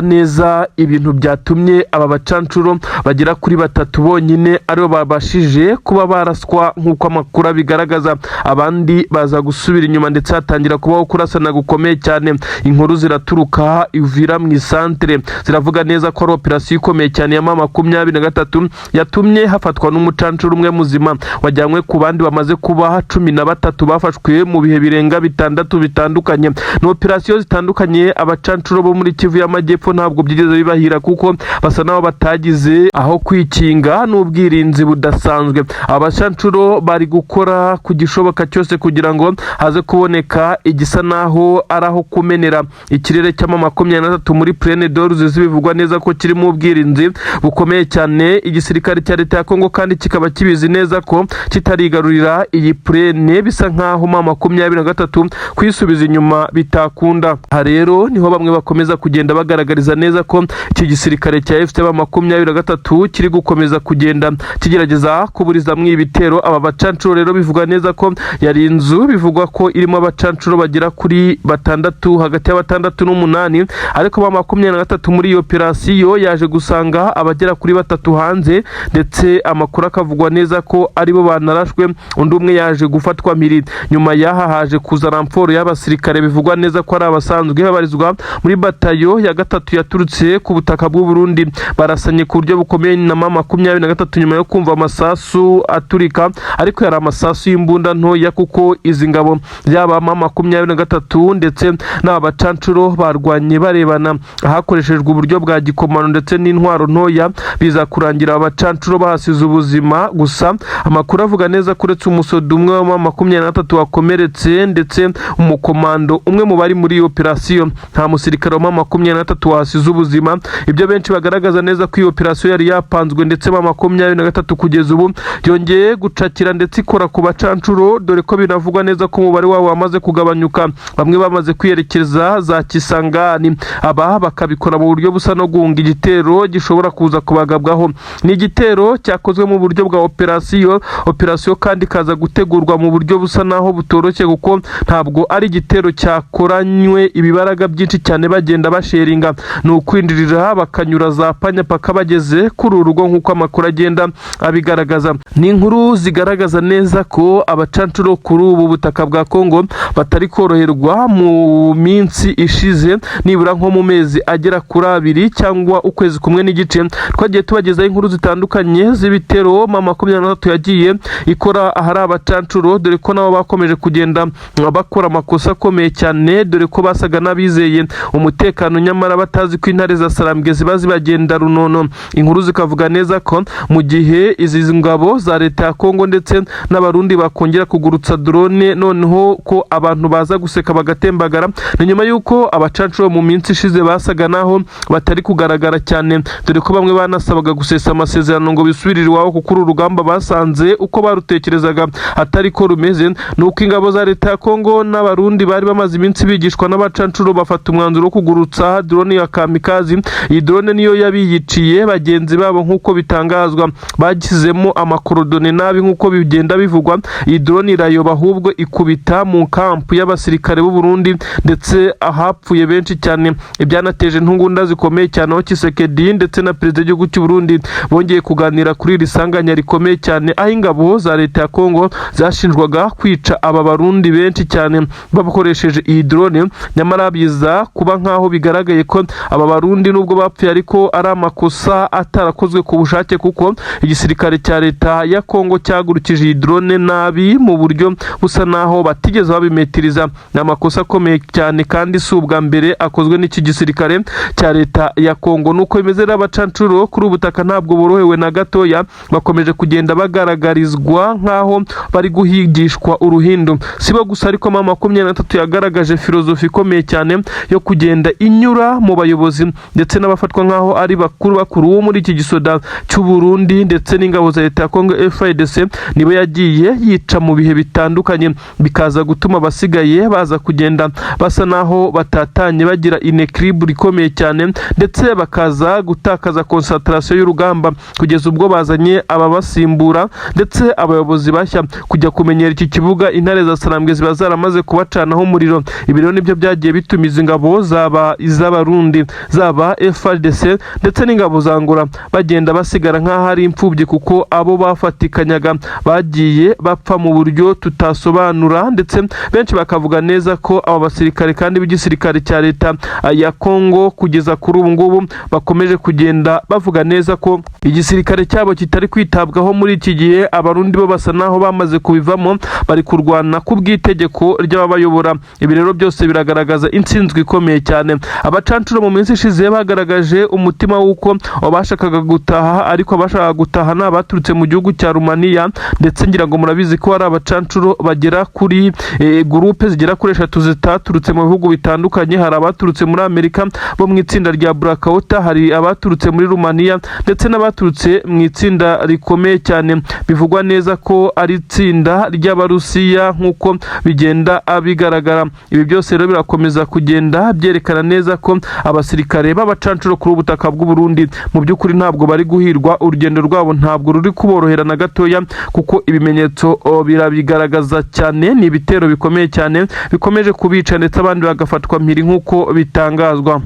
Ibintu byatumye aba bacancuro bagera kuri 3 bonyine aribo babashije kuba baraswa nk'uko amakuru bigaragaza, abandi baza gusubira inyuma ndetse hatangira kubaho kurasana gukomeye cyane. Inkuru ziraturuka Uvira mu isantere ziravuga neza ko ari operasiyo ikomeye cyane ya M23 yatumye hafatwa n'umucancuro umwe muzima wajyanywe ku bandi bamaze kuba 13 bafashwe mu bihe birenga 6 bitandukanye. Ni operasiyo zitandukanye abacancuro bo muri Kivu y'Amajyepfo ntabwo byigeze bibahira, kuko basa naho batagize aho kwikinga n'ubwirinzi budasanzwe. Abacancuro bari gukora ku gishoboka cyose kugira ngo haze kuboneka igisa naho araho kumenera. Ikirere cy'M23 muri Plaine d'Or bivugwa neza ko kiri mu ubwirinzi bukomeye cyane. Igisirikare cya leta ya Kongo kandi kikaba kibizi neza ko kitarigarurira iyi Plaine, bisa nkaho M23 kwisubiza inyuma bitakunda. Aha rero niho bamwe bakomeza kugenda bagaragariza neza ko iki gisirikare cya FCM23 kiri gukomeza kugenda kigerageza kuburiza mu ibitero aba bacancuro. Rero bivugwa neza ko yari inzu bivugwa ko irimo abacancuro bagera kuri 6, hagati ya 6 n'8, ariko M23 muri iyo operasiyo yaje gusanga abagera kuri 3 hanze, ndetse amakuru akavugwa neza ko aribo banarashwe, undi umwe yaje gufatwa mpiri. Nyuma yaha haje kuza ramforo y'abasirikare bivugwa neza ko ari abasanzwe babarizwa muri batayo ya 3 yaturutse ku butaka bw'u Burundi. Barasanye ku buryo bukomeye na M23 nyuma yo kumva amasasu aturika, ariko yari amasasu y'imbunda ntoya, kuko izi ngabo yaba M23 ndetse n'abacancuro barwanye barebana hakoreshejwe uburyo bwa gikomano ndetse n'intwaro ntoya, biza kurangira abacancuro bahasize ubuzima. Gusa amakuru avuga neza ko uretse umusodo umwe wa M23 wakomeretse ndetse umukomando umwe mu bari muri iyo operasiyo, nta musirikare wa M23 wasize ubuzima. Ibyo benshi bagaragaza neza ko iyo operasiyo yari yapanzwe, ndetse M23 kugeza ubu yongeye gucakira ndetse ikora ku bacancuro, dore ko binavugwa neza ko umubare wabo wamaze kugabanyuka. Bamwe bamaze kwiyerekeza za Kisangani, aba bakabikora mu buryo busa no guhunga igitero gishobora kuza kubagabwaho. Ni igitero cyakozwe mu buryo bwa operasiyo kandi kaza gutegurwa mu buryo busa naho butoroshye, kuko ntabwo ari igitero cyakoranywe ibibaraga byinshi cyane bagenda basheringa. Ni ukwinjirira bakanyura za panya paka bageze kuri urugo nk'uko amakuru agenda abigaragaza. Ni inkuru zigaragaza neza ko abacancuro kuri ubu butaka bwa Kongo batari koroherwa mu minsi ishize, nibura nko mu mezi agera kuri 2 cyangwa ukwezi kumwe n'igice. Twagiye tubagezaho inkuru zitandukanye z'ibitero M23 yagiye ikora ahari abacancuro, dore ko nabo bakomeje kugenda bakora amakosa akomeye cyane, dore ko basaga n'abizeye umutekano nyamara batazi ko intare za Sarambwe ziba zibagenda runono. Inkuru zikavuga neza ko mu gihe izi ngabo za leta ya Kongo ndetse n'abarundi bakongera kugurutsa drone, noneho ko abantu baza guseka bagatembagara, ni nyuma yuko abacancuro mu minsi ishize basaga naho batari kugaragara cyane, dore ko bamwe banasabaga gusesa amasezerano ngo bisubirire iwabo, kuko urugamba basanze uko barutekerezaga atari ko rumeze. Nuko ingabo za leta ya Kongo n'abarundi bari bamaze iminsi bigishwa n'abacancuro bafata umwanzuro wo kugurutsa drone drone ya kamikazi. Iyi drone niyo yabiyiciye bagenzi babo nk'uko bitangazwa, bagisizemo amakorodone nabi nk'uko bigenda bivugwa. Iyi drone irayoba ahubwo ikubita mu kampu y'abasirikare b'u Burundi ndetse ahapfuye benshi cyane. Ibyanateje intugunda zikomeye cyane aho Tshisekedi ndetse na perezida w'igihugu cy'u Burundi bongeye kuganira kuri iri sanganya rikomeye cyane, aho ingabo za leta ya Kongo zashinjwaga kwica aba Barundi benshi cyane bakoresheje iyi drone. Nyamara biza kuba nkaho bigaragaye ko aba Barundi nubwo bapfuye ariko ari amakosa atarakozwe ku bushake, kuko igisirikare cya leta ya Kongo cyagurukije iyi drone nabi mu buryo busa naho batigeze babimetiriza. Ni amakosa akomeye cyane kandi si ubwa mbere akozwe n'iki gisirikare cya leta ya Kongo. Nuko bimeze rero abacancuro kuri ubutaka ntabwo borohewe na gatoya, bakomeje kugenda bagaragarizwa nkaho bari guhigishwa uruhindu. Sibo gusa ariko mama 23 yagaragaje filozofi ikomeye cyane yo kugenda inyura mu bayobozi ndetse n'abafatwa nkaho ari bakuru muri iki gisoda cy'u Burundi ndetse n'ingabo za leta ya Kongo FARDC. Nibo yagiye yica mu bihe bitandukanye, bikaza gutuma basigaye baza kugenda basa naho batatanye, bagira inequilibre ikomeye cyane ndetse bakaza gutakaza concentration y'urugamba kugeza ubwo bazanye ababasimbura ndetse abayobozi bashya kujya kumenyera iki kibuga. Intare za Sarambwe ziba zaramaze kubacanaho umuriro. Ibi rero nibyo byagiye bitumiza ingabo zaba iz'Abarundi zaba FARDC ndetse n'ingabo za Angola bagenda basigara nk'aho ari imfubyi, kuko abo bafatikanyaga bagiye bapfa mu buryo tutasobanura, ndetse benshi bakavuga neza ko aba basirikare kandi b'igisirikare cya leta ya Kongo kugeza kuri ubu ngubu bakomeje kugenda bavuga neza ko igisirikare cyabo kitari kwitabwaho muri iki gihe. Abarundi bo basa naho bamaze kubivamo, bari kurwana ku bw'itegeko ry'ababayobora. Ibi rero byose biragaragaza intsinzwe ikomeye cyane. Abacancuro mu minsi ishize bagaragaje umutima w'uko bashakaga gutaha, ariko abashaka gutaha ni abaturutse mu gihugu cya Rumaniya, ndetse ngira ngo murabizi ko hari abacancuro bagera kuri groupe zigera kuri 3 zitaturutse mu bihugu bitandukanye. Hari abaturutse muri Amerika bo mu itsinda rya Blackwater, hari abaturutse muri Rumaniya ndetse n'abaturutse mu itsinda rikomeye cyane bivugwa neza ko ari itsinda ry'Abarusiya nk'uko bigenda bigaragara. Ibi byose rero birakomeza kugenda byerekana neza ko abasirikare b'abacancuro kuri ubutaka bw'u Burundi mu by'ukuri ntabwo bari guhirwa. Urugendo rwabo ntabwo ruri kuborohera na gatoya, kuko ibimenyetso birabigaragaza cyane. Ni ibitero bikomeye cyane bikomeje kubica ndetse abandi bagafatwa mpiri nk'uko bitangazwa.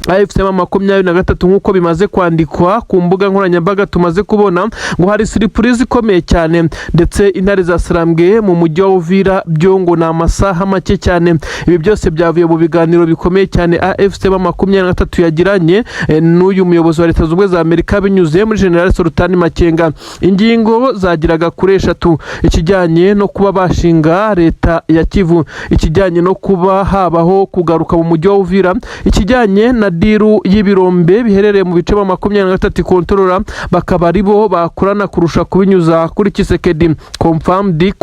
AFC 23 nk'uko bimaze kwandikwa ku mbuga nkoranyambaga tumaze kubona ngo hari surprise ikomeye cyane, ndetse intare za Sarambwe mu mujyi wa Uvira byo ngo na amasaha make cyane. Ibi byose byavuye mu biganiro bikomeye cyane AFC 23 yagiranye n'uyu muyobozi wa leta z'ubumwe za Amerika binyuze muri General Sultan Makenga. Ingingo zagiraga kuri 3: ikijyanye no kuba bashinga leta ya Kivu, ikijyanye no kuba habaho kugaruka mu mujyi wa Uvira, ikijyanye na diru y'ibirombe biherereye mu bice 23 kontrola bakaba aribo bakorana kurusha kubinyuza kuri Tshisekedi. Confirmed.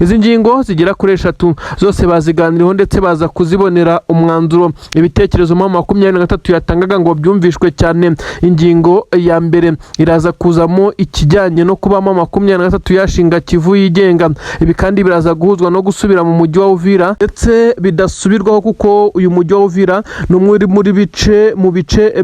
Izi ngingo zigera kuri 3 zose baziganiriho ndetse baza kuzibonera umwanzuro. Ibitekerezo 23 yatangaga ngo byumvishwe cyane. Ingingo ya mbere iraza kuzamo ikijyanye no kuba 23 yashinga Kivu yigenga. Ibi kandi biraza guhuzwa no gusubira mu mujyi wa Uvira ndetse bidasubirwaho, kuko uyu mujyi wa Uvira numwe muri bice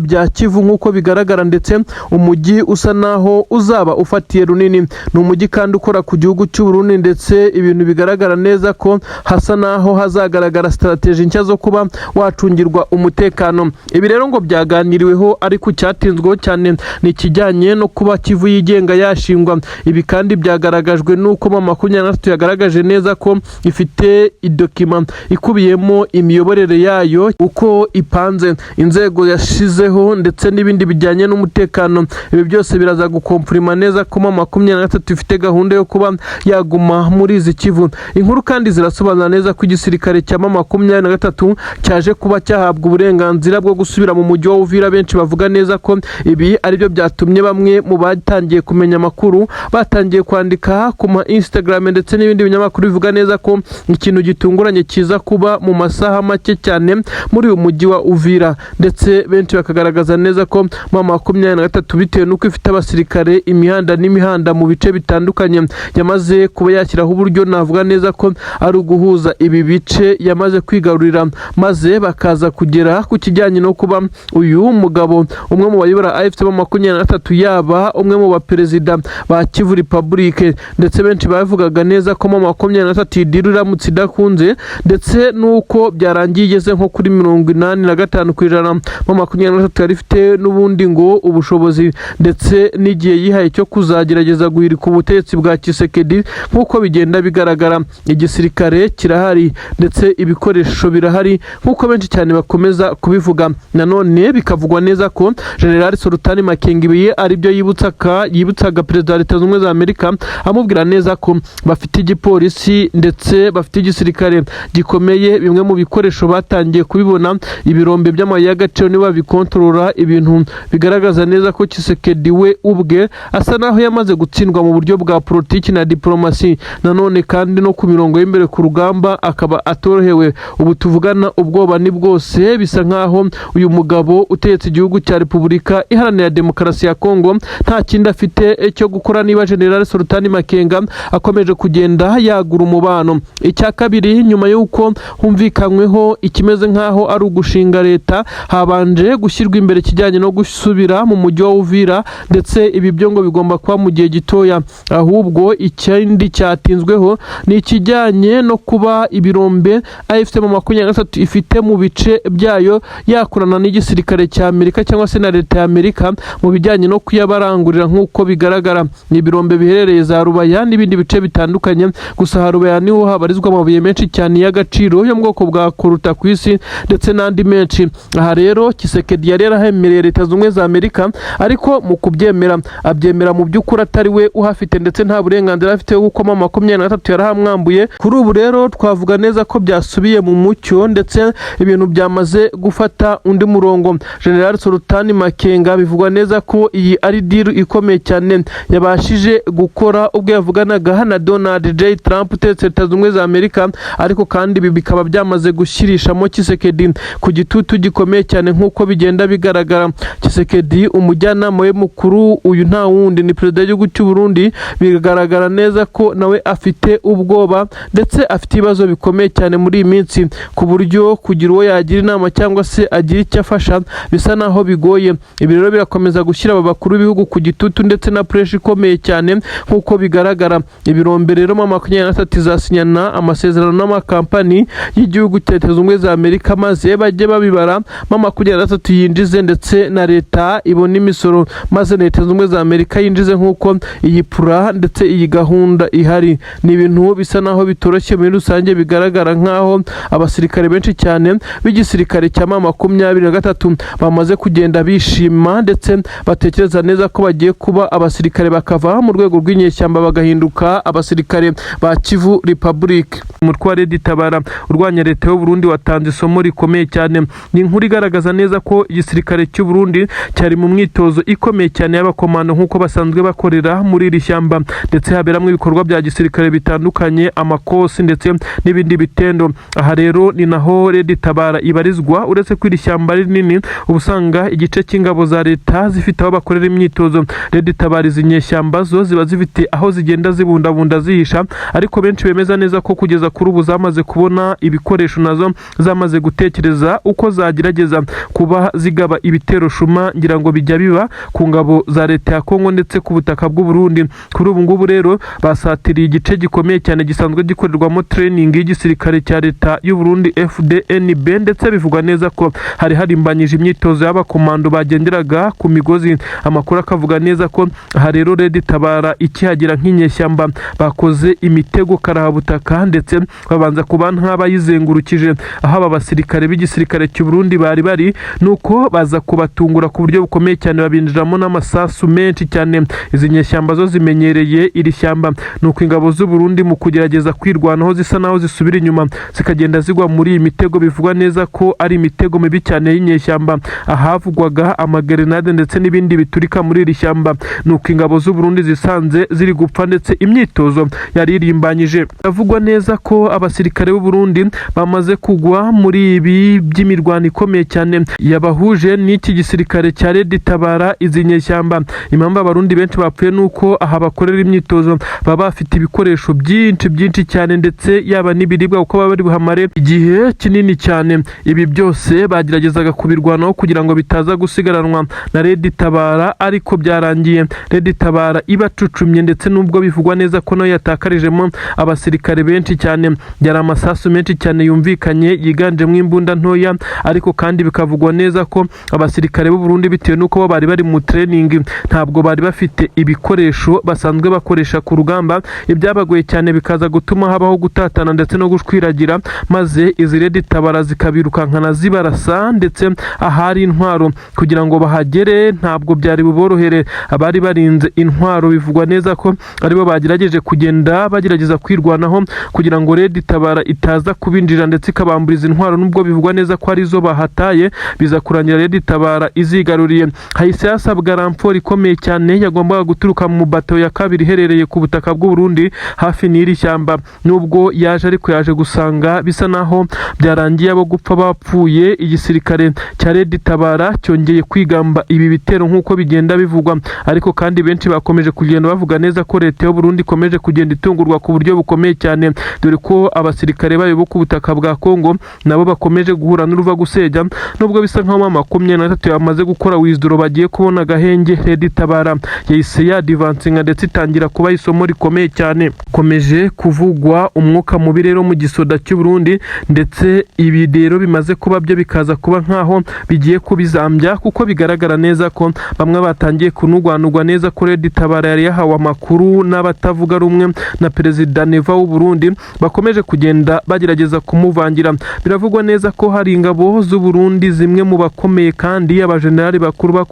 bya Kivu nk'uko bigaragara, ndetse umujyi usa naho uzaba ufatiye runini. Ni umujyi kandi ukora ku gihugu cy'u Burundi, ndetse ibintu bigaragara neza ko hasa naho hazagaragara strategy nshya zo kuba wacungirwa umutekano. Ibi rero ngo byaganiriweho, ariko cyatinzweho cyane ni kijyanye no kuba Kivu yigenga yashingwa. Ibi kandi byagaragajwe nuko 23 yagaragaje neza ko ifite idokima ikubiyemo imiyoborere yayo, uko ipanze, inzego yashizeho ndetse n'ibindi bijyanye n'umutekano. Ibi byose biraza gukomprima neza ko 23 ifite gahunda yo kuba yaguma muri izi Kivu. Inkuru kandi zirasobanura neza ko igisirikare cya 23 cyaje kuba cyahabwa uburenganzira bwo gusubira mu mujyi wa Uvira. Benshi bavuga neza ko ibi ari byo byatumye bamwe mu batangiye kumenya amakuru batangiye kwandika ku Instagram ndetse n'ibindi binyamakuru bivuga neza ko ikintu gitunguranye kiza kuba mu masaha make cyane muri uyu mujyi wa Uvira, ndetse benshi bakagaragaza neza ko M23 bitewe nuko ifite abasirikare imihanda mu bice bitandukanye yamaze kuba yashyiraho uburyo navuga neza ko ari uguhuza ibi bice yamaze kwigarurira, maze bakaza kugera ku kijyanye no kuba uyu mugabo umwe mu bayobora AFC M23 yaba umwe mu baperezida ba Kivu Republic, ndetse benshi bavugaga neza ko M23 idiri iramutse idakunze ndetse nuko byarangiye igeze nko kuri 85% M23 yari ifite n'ubundi ngo ubushobozi ndetse n'igihe yihaye cyo kuzagerageza guhirika ubutegetsi bwa Tshisekedi. Nk'uko bigenda bigaragara, igisirikare kirahari ndetse ibikoresho birahari nk'uko benshi cyane bakomeza kubivuga. Nanone bikavugwa neza ko General Sultani Makenga aribyo yibutsaga perezida wa Leta Zunze Ubumwe za Amerika, amubwira neza ko bafite igipolisi ndetse bafite igisirikare gikomeye. Bimwe mu bikoresho batangiye kubibona, ibirombe by'amabuye y'agaciro niba bikontorora, ibintu bigaragaza neza ko Tshisekedi we ubwe asa naho yamaze gutsindwa mu buryo bwa politiki na diplomasi. Nanone kandi no ku mirongo y'imbere ku rugamba akaba atorohewe. Ubu tuvugana ubwoba ni bwose, bisa nkaho uyu mugabo utegetse igihugu cya Repubulika Iharanira Demokarasi ya Kongo nta kindi afite cyo gukora niba General Sultani Makenga akomeje kugenda yagura umubano. Icya kabiri, nyuma y'uko humvikanyweho ikimeze nkaho ari ugushinga leta, habanje gushyirwa imbere kijyanye no gusubira mu mujyi wa Uvira, ndetse ibi byo ngo bigomba kuba mu gihe gitoya. Ahubwo ikindi cyatinzweho ni ikijyanye no kuba ibirombe AFC M23 ifite mu bice byayo yakorana n'igisirikare cya Amerika cyangwa se na leta ya Amerika mu bijyanye no kuyabarangurira. Nk'uko bigaragara, ni ibirombe biherereye za Rubaya n'ibindi bice bitandukanye. Gusa ha Rubaya niho habarizwa amabuye menshi cyane y'agaciro yo mu bwoko bwa koruta ku isi ndetse n'andi menshi. Aha rero Tshisekedi yari yarahemereye Leta Zunze Ubumwe za Amerika, ariko mu kubyemera abyemera mu by'ukuri atari we uhafite ndetse nta burenganzira afite kuko M23 yarahamwambuye. Kuri ubu rero twavuga neza ko byasubiye mu mucyo ndetse ibintu byamaze gufata undi murongo. General Sultani Makenga bivugwa neza ko iyi ari deal ikomeye cyane yabashije gukora ubwo yavuganaga na Donald J. Trump utegetse Leta Zunze Ubumwe za Amerika, ariko kandi ibi bikaba byamaze gushyirishamo Tshisekedi ku gitutu gikomeye cyane. Nk'uko bigenda bigaragara, Tshisekedi umujyanama we mukuru uyu nta wundi ni perezida w'igihugu cy'u Burundi. Bigaragara neza ko nawe afite ubwoba ndetse afite ibibazo bikomeye cyane muri iyi minsi, ku buryo kugira uwo yagira inama cyangwa se agira icyo afasha bisa naho bigoye. Ibi rero birakomeza gushyira aba bakuru b'ibihugu ku gitutu ndetse na pressure ikomeye cyane. Nk'uko bigaragara, ibirombe rero M23 izasinyana amasezerano n'amakampani y'igihugu cya Leta Zunze Ubumwe za Amerika, maze bajye babibara M23 yinjize ndetse na leta ibona imisoro, maze Leta Zunze Ubumwe za Amerika yinjize. Nk'uko iyi pura ndetse iyi gahunda ihari, ni ibintu bisa naho bitoroshye muri rusange. Bigaragara nkaho abasirikare benshi cyane b'igisirikare cya M23 bamaze kugenda bishima ndetse batekereza neza ko bagiye kuba abasirikare bakava mu rwego rw'inyeshyamba bagahinduka abasirikare ba Kivu Republic. Umutwe wa Red Tabara urwanya Leta y'u Burundi watanze isomo rikomeye cyane. Ni inkuru igaragaza neza ko igisirikare cy'u Burundi cyari mu mwitozo ikomeye cyane y'abakomando nk'uko basanzwe bakorera muri iri shyamba, ndetse haberamwe ibikorwa bya gisirikare bitandukanye, amakosi ndetse n'ibindi bitendo. Aha rero ni naho Red Tabara ibarizwa. Uretse ko iri shyamba rinini, ubusanga igice cy'ingabo za leta zifite aho bakorera imyitozo. Red Tabara izi nyeshyamba zo ziba zifite aho zigenda zibundabunda zihisha, ariko benshi bemeza neza ko kugeza kuri ubu zamaze kubona ibikoresho, nazo zamaze gutekereza uko zagerageza kuba zigaba ibitero shuma. Ngira ngo bijya biba ku ngabo za leta ya Kongo ndetse ku butaka bw'u Burundi. Kuri ubu ngubu rero basatiriye igice gikomeye cyane gisanzwe gikorerwamo training y'igisirikare cya leta y'u Burundi FDNB, ndetse bivugwa neza ko hari harimbanyije imyitozo y'abakomando bagenderaga ku migozi. Amakuru akavuga neza ko aha rero Red Tabara ikihagera nk'inyeshyamba bakoze imitego karahabutaka ndetse babanza kuba nk'abayizengurukije aho aba basirikare b'igisirikare cy'u Burundi bari nuko baza kubatungura ku buryo bukomeye cyane, babinjiramo n'amasasu menshi cyane. Izi nyeshyamba zo zimenyereye iri shyamba, nuko ingabo z'u Burundi mu kugerageza kwirwanaho zisa naho zisubira inyuma zikagenda zigwa muri iyi mitego. Bivugwa neza ko ari imitego mibi cyane y'inyeshyamba, ahavugwaga amagrenade ndetse n'ibindi biturika muri iri shyamba. Nuko ingabo z'u Burundi zisanze ziri gupfa ndetse imyitozo yari irimbanyije. Bavugwa neza ko abasirikare b'u Burundi bamaze kugwa muri ibi by'imirwano ikomeye cyane yabahuje n'iki gisirikare cya Red Tabara izi nyeshyamba. Impamvu abarundi benshi bapfuye nuko aha bakorera imyitozo baba bafite ibikoresho byinshi cyane ndetse yaba n'ibiribwa kuko baba bari buhamare igihe kinini cyane. Ibi byose bageragezaga kubirwanaho kugira ngo bitaza gusigaranwa na Red Tabara, ariko byarangiye Red Tabara ibacucumye, ndetse nubwo bivugwa neza ko nayo yatakarijemo abasirikare benshi cyane. Byari amasasu menshi cyane yumvikanye yiganjemo imbunda ntoya, ariko kandi bikavugwa neza ko abasirikare b'u Burundi bitewe nuko bo bari bari mu training ntabwo bari bafite ibikoresho basanzwe bakoresha ku rugamba. Ibyabagoye cyane bikaza gutuma habaho gutatana ndetse no gushwiragira, maze izi Red Tabara zikabirukankana zibarasa, ndetse ahari intwaro kugira ngo bahagere ntabwo byari buborohere. Abari barinze intwaro bivugwa neza ko aribo bagerageje kugenda bagerageza kwirwanaho kugira ngo Red Tabara itaza kubinjira ndetse ikabamburiza intwaro, nubwo bivugwa neza ko arizo bahataye. Biza kurangira Red Tabara izigaruriye. Hahise hasabwa ramforo ikomeye cyane yagombaga guturuka mu bato ya kabiri iherereye ku butaka bw'u Burundi hafi n'iri shyamba. Nubwo yaje ariko yaje gusanga bisa naho byarangiye abo gupfa bapfuye. Igisirikare cya Red Tabara cyongeye kwigamba ibi bitero nk'uko bigenda bivugwa, ariko kandi benshi bakomeje kugenda bavuga neza ko leta y'u Burundi ikomeje kugenda itungurwa ku buryo bukomeye cyane, dore ko abasirikare bayo bo ku butaka bwa Kongo nabo bakomeje guhura n'uruva gusejya. Nubwo bisa nkaho 23 yamaze gukora wizidoro bagiye kubona agahenge, Red Tabara yahise yadivansinga ndetse itangira kuba isomo rikomeye cyane. Komeje kuvugwa umwuka mubi rero mu gisoda cy'u Burundi, ndetse ibi rero bimaze kuba byo bikaza kuba nkaho bigiye kubizambya, kuko bigaragara neza ko bamwe batangiye kunugwanugwa neza ko Red Tabara yari yahawe amakuru n'abatavuga rumwe na Perezida Neva w'u Burundi, bakomeje kugenda bagerageza kumuvangira. Biravugwa neza ko hari ingabo z'u Burundi zimwe mu bakomeye kandi abajenerali bakuru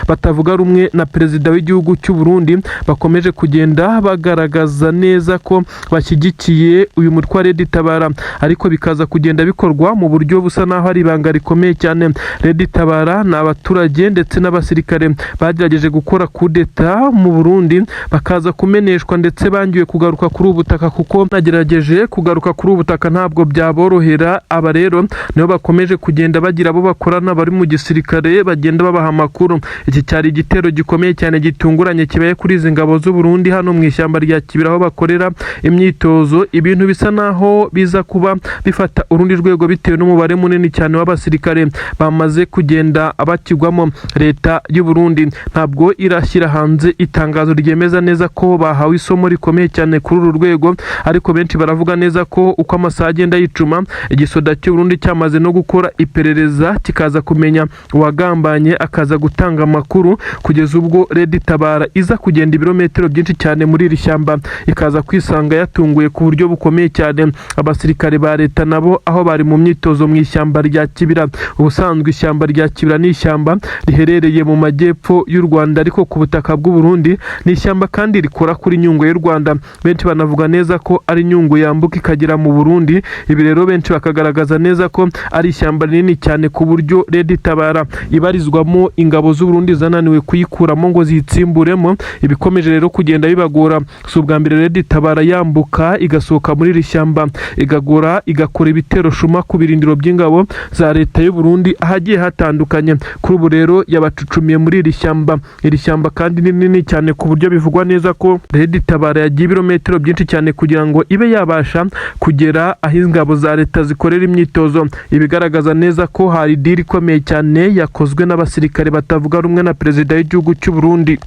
batavuga rumwe na Perezida w'igihugu cy'u Burundi bakomeje kugenda bagaragaza neza ko bashyigikiye uyu mutwe wa Red Tabara, ariko bikaza kugenda bikorwa mu buryo busa naho ari ibanga rikomeye cyane. Red Tabara ni abaturage ndetse n'abasirikare bagerageje gukora kudeta mu Burundi bakaza kumeneshwa, ndetse bangiwe kugaruka kuri ubu butaka, kuko bagerageje kugaruka kuri ubu butaka ntabwo byaborohera. Aba rero nibo bakomeje kugenda bagira abo bakorana bari mu gisirikare bagenda babaha amakuru. Iki cyari igitero gikomeye cyane gitunguranye kibaye kuri izi ngabo z'u Burundi hano mu ishyamba rya Kibira aho bakorera imyitozo. Ibintu bisa naho biza kuba bifata urundi rwego bitewe n'umubare munini cyane w'abasirikare bamaze kugenda abakigwamo. Leta y'u Burundi ntabwo irashyira hanze itangazo ryemeza neza ko bahawe isomo rikomeye cyane kuri uru rwego, ariko benshi baravuga neza ko uko amasaha agenda yicuma igisoda cy'u Burundi cyamaze no gukora iperereza kikaza kumenya uwagambanye akaza gutanga amakuru, kugeza ubwo Red Tabara iza kugenda ibirometero byinshi cyane muri iri shyamba ikaza kwisanga yatunguye ku buryo bukomeye cyane abasirikare ba leta nabo aho bari mu myitozo mu ishyamba rya Kibira. Ubusanzwe ishyamba rya Kibira ni ishyamba riherereye mu majyepfo y'u Rwanda ariko ku butaka bw'u Burundi. Ni ishyamba kandi rikora kuri Nyungwe y'u Rwanda, benshi banavuga neza ko ari Nyungwe yambuka ikagera mu Burundi. Ibi rero benshi bakagaragaza neza ko ari ishyamba rinini cyane ku buryo Red Tabara ibarizwamo ingabo z'u Burundi zananiwe kuyikuramo ngo zitsimburemo. Ibikomeje rero kugenda bibagora. Si ubwa mbere Red Tabara yambuka igasohoka muri iri shyamba igakora ibitero shuma ku birindiro by'ingabo za leta y'u Burundi ahagiye hatandukanye. Kuri ubu rero yabacucumiye muri iri shyamba. Iri shyamba kandi ni nini cyane ku buryo bivugwa neza ko Red Tabara yagiye ibirometero byinshi cyane kugira ngo ibe yabasha kugera aho ingabo za leta zikorera imyitozo. Ibigaragaza neza ko hari diri ikomeye cyane yakozwe n'abasirikare batavuga rumwe na Perezida w'igihugu cy'u Burundi.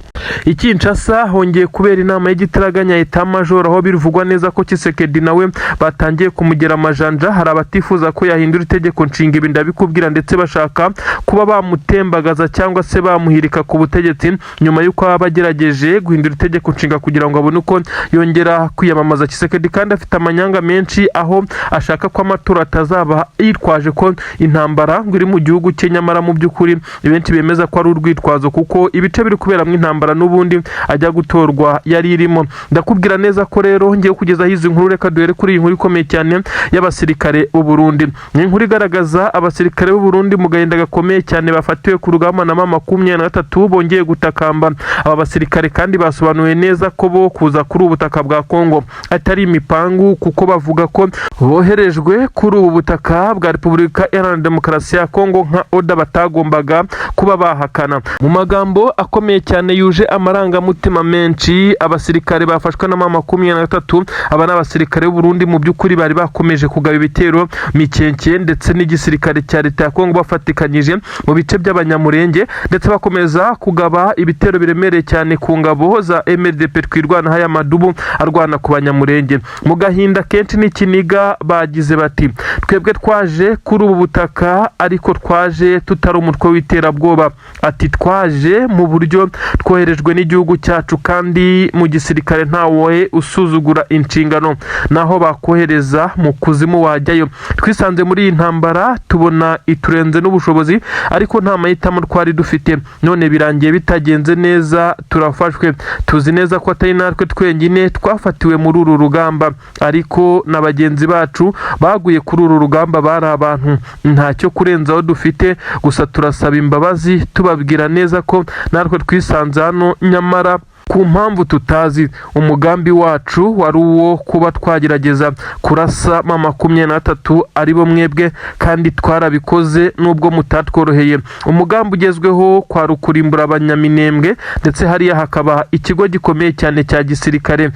I Kinshasa hongeye kubera inama y'igitaraganya Etat Major, aho bivugwa neza ko Tshisekedi nawe batangiye kumugera amajanja. Hari abatifuza ko yahindura itegeko nshinga, ibi ndabikubwira, ndetse bashaka kuba bamutembagaza cyangwa se bamuhirika ku butegetsi nyuma y'uko aba bagerageje guhindura itegeko nshinga kugira ngo abone uko yongera kwiyamamaza. Tshisekedi kandi afite amanyanga menshi, aho ashaka ko amatora atazaba yitwaje ko intambara ngo iri mu gihugu cye, nyamara mu by'ukuri benshi bemeza ko ari urwitwazo, kuko ibice biri kuberamo intambara n'ubundi ajya gutorwa yari irimo. Ndakubwira neza ko rero ngiye kugezaho izi nkuru. Reka duhere kuri iyi nkuru ikomeye cyane y'abasirikare b'u Burundi. Ni inkuru igaragaza abasirikare b'u Burundi mu gahinda gakomeye cyane bafatiwe ku rugamba na 23 bongeye gutakamba. Aba basirikare kandi basobanuye neza ko bo kuza kuri ubutaka bwa Kongo atari imipangu, kuko bavuga ko boherejwe kuri ubu butaka bwa Repubulika Repubulika Iharanira Demokarasi ya Kongo nka oda batagombaga kuba bahakana. Mu magambo akomeye cyane yuje amarangamutima menshi, abasirikare bafashwe na M23 aba n'abasirikare b'u Burundi mu by'ukuri bari bakomeje kugaba ibitero Mikenke ndetse n'igisirikare cya leta ya Kongo bafatikanyije mu bice by'abanyamurenge, ndetse bakomeza kugaba ibitero biremereye cyane ku ngabo za MLDP twirwana haya madubu arwana ku banyamurenge. Mu gahinda kenshi n'ikiniga bagize bati twebwe twaje kuri ubu butaka ariko twaje tutari umutwe w'iterabwoba, ati twaje mu buryo twoherejwe n'igihugu cyacu kandi mu gisirikare ntawe usuzugura inshingano, naho bakohereza mu kuzimu wajyayo. Twisanze muri iyi ntambara tubona iturenze n'ubushobozi ariko nta mahitamo twari dufite, none birangiye bitagenze neza, turafashwe. Tuzi neza ko atari natwe twenyine twafatiwe muri uru rugamba, ariko na bagenzi bacu baguye kuri uru rugamba bari abantu, ntacyo kurenzaho dufite, gusa turasaba imbabazi tubabwira neza ko natwe twisanze hano, nyamara ku mpamvu tutazi. Umugambi wacu wari uwo kuba twagerageza kurasa M23 aribo mwebwe, kandi twarabikoze nubwo mutatworoheye. Umugambi ugezweho kwa rukurimbura abanyaminembwe, ndetse hariya hakaba ikigo gikomeye cyane cya gisirikare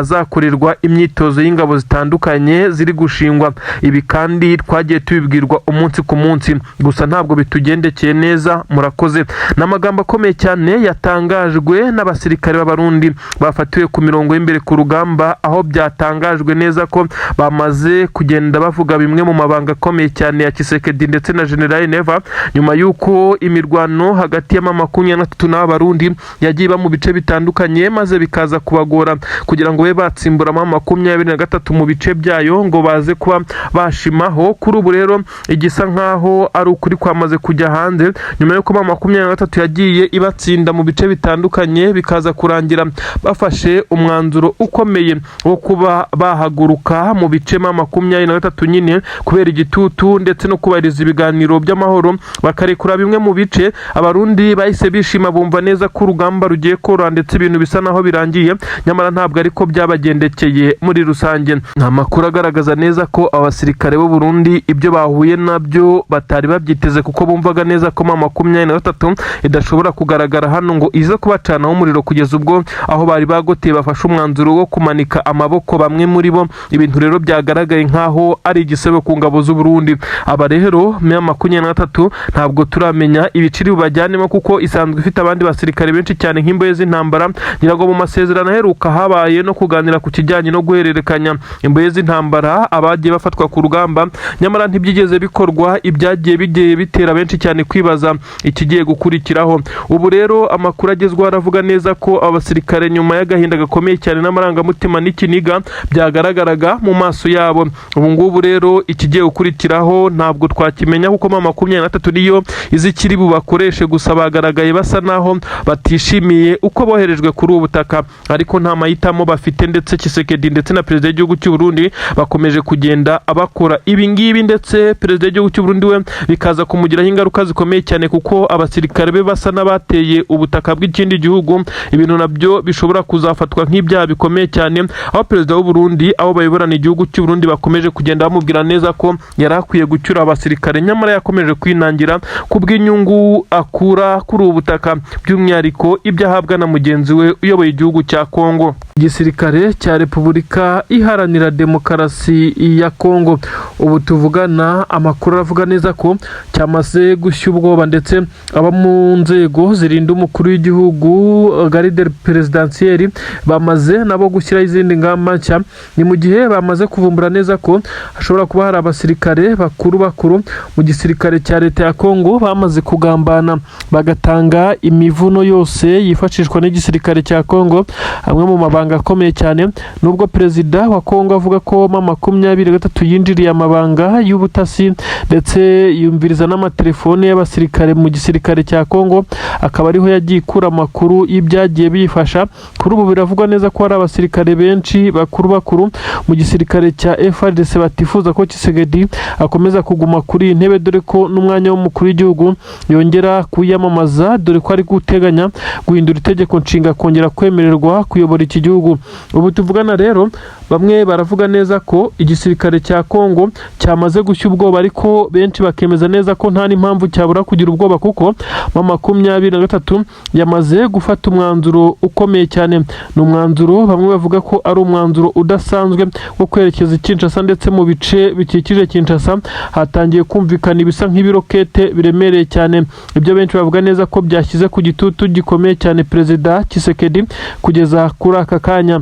ahazakorerwa imyitozo y'ingabo zitandukanye ziri gushingwa. Ibi kandi twagiye tubibwirwa umunsi ku munsi, gusa ntabwo bitugendekeye neza. Murakoze. N'amagambo akomeye cyane yatangajwe n'abasirikare Abarundi bafatiwe ku mirongo y'imbere ku rugamba, aho byatangajwe neza ko bamaze kugenda bavuga bimwe mu mabanga akomeye cyane ya Tshisekedi ndetse na General Neva, nyuma y'uko imirwano hagati ya M23 n'Abarundi yagiye iba mu bice bitandukanye, maze bikaza kubagora kugira ngo be batsimbura M23 mu bice byayo ngo baze kuba bashimaho. Kuri ubu rero igisa nkaho ari ukuri kwamaze kujya hanze, nyuma y'uko M23 yagiye ibatsinda mu bice bitandukanye, bikaza kurangira bafashe umwanzuro ukomeye wo kuba bahaguruka mu bice M23 nyine kubera igitutu ndetse no kubariza ibiganiro by'amahoro, bakarekura bimwe mu bice. Abarundi bahise bishima, bumva neza ko urugamba rugiye koroha ndetse ibintu bisa naho birangiye, nyamara ntabwo ariko byabagendekeye muri rusange. Nta makuru agaragaza neza ko abasirikare b'u Burundi ibyo bahuye nabyo batari babyiteze, kuko bumvaga neza ko M23 idashobora kugaragara hano ngo ize kubacanaho umuriro kugeza ubwo aho bari bagoteye bafashe umwanzuro wo kumanika amaboko bamwe muri bo. Ibintu rero byagaragaye nkaho ari igisebo ku ngabo z'u Burundi. Aba rero M23 ntabwo turamenya ibiciri bajyanemo, kuko isanzwe ifite abandi basirikare benshi cyane nk'imboye z'intambara. Nyirago mu masezerano aheruka habaye no kuganira ku kijyanye no guhererekanya imboye z'intambara abagiye bafatwa ku rugamba, nyamara ntibyigeze bikorwa. Ibyagiye bigiye bitera benshi cyane kwibaza ikigiye gukurikiraho. Ubu rero amakuru agezweho aravuga neza ko abasirikare nyuma y'agahinda gakomeye cyane n'amarangamutima n'ikiniga byagaragaraga mu maso yabo. Ubu ngubu rero ikigiye gukurikiraho ntabwo twakimenya, kuko M23 niyo izikiri bubakoreshe, gusa bagaragaye basa naho batishimiye uko boherejwe kuri ubu butaka, ariko nta mahitamo bafite. Ndetse Tshisekedi ndetse na perezida w'igihugu cy'u Burundi bakomeje kugenda abakora ibi ngibi, ndetse perezida w'igihugu cy'u Burundi we bikaza kumugiraho ingaruka zikomeye cyane, kuko abasirikare be basa n'abateye ubutaka bw'ikindi gihugu. Ibintu nabyo bishobora kuzafatwa nk'ibyaha bikomeye cyane, aho perezida w'u Burundi abo bayoborana igihugu cy'u Burundi bakomeje kugenda bamubwira neza ko yari akwiye gucyura abasirikare, nyamara yakomeje kwinangira kubw'inyungu akura kuri ubu butaka, by'umwihariko ibyo ahabwa na mugenzi we uyoboye igihugu cya Kongo. Igisirikare cya Repubulika Iharanira Demokarasi ya Kongo ubu tuvugana, amakuru aravuga neza ko cyamaze gushya ubwoba, ndetse aba mu nzego zirinda umukuru w'igihugu garde presidentielle bamaze nabo gushyira izindi ngamba nshya. Ni mu gihe bamaze kuvumbura neza ko hashobora kuba hari abasirikare bakuru mu gisirikare cya leta ya Kongo bamaze kugambana bagatanga imivuno yose yifashishwa n'igisirikare cya Kongo, amwe mu mabanga akomeye cyane. Nubwo perezida wa Kongo avuga ko M23 yinjiriye amabanga y'ubutasi ndetse yumviriza n'amatelefone y'abasirikare mu gisirikare cya Kongo, akaba ariho yagiye ikura amakuru y'ibyagiye bifasha. Kuri ubu biravugwa neza ko hari abasirikare benshi bakuru mu gisirikare cya FARDC batifuza ko Tshisekedi akomeza kuguma kuri iyi ntebe, dore ko n'umwanya w'umukuru w'igihugu yongera kuyamamaza, dore ko ari guteganya guhindura itegeko nshinga kongera kwemererwa kuyobora iki gihugu. Ubu tuvugana rero bamwe baravuga neza ko igisirikare cya Kongo cyamaze gushya ubwoba, ariko benshi bakemeza neza ko nta n'impamvu cyabura kugira ubwoba, kuko M23 yamaze gufata umwanzuro ukomeye cyane. Ni umwanzuro bamwe bavuga ko ari umwanzuro udasanzwe wo kwerekeza Kinshasa, ndetse mu bice bikikije Kinshasa hatangiye kumvikana ibisa nk'ibirokete biremereye cyane. Ibyo benshi bavuga neza ko byashyize ku gitutu gikomeye cyane Perezida Tshisekedi kugeza kuri aka kanya.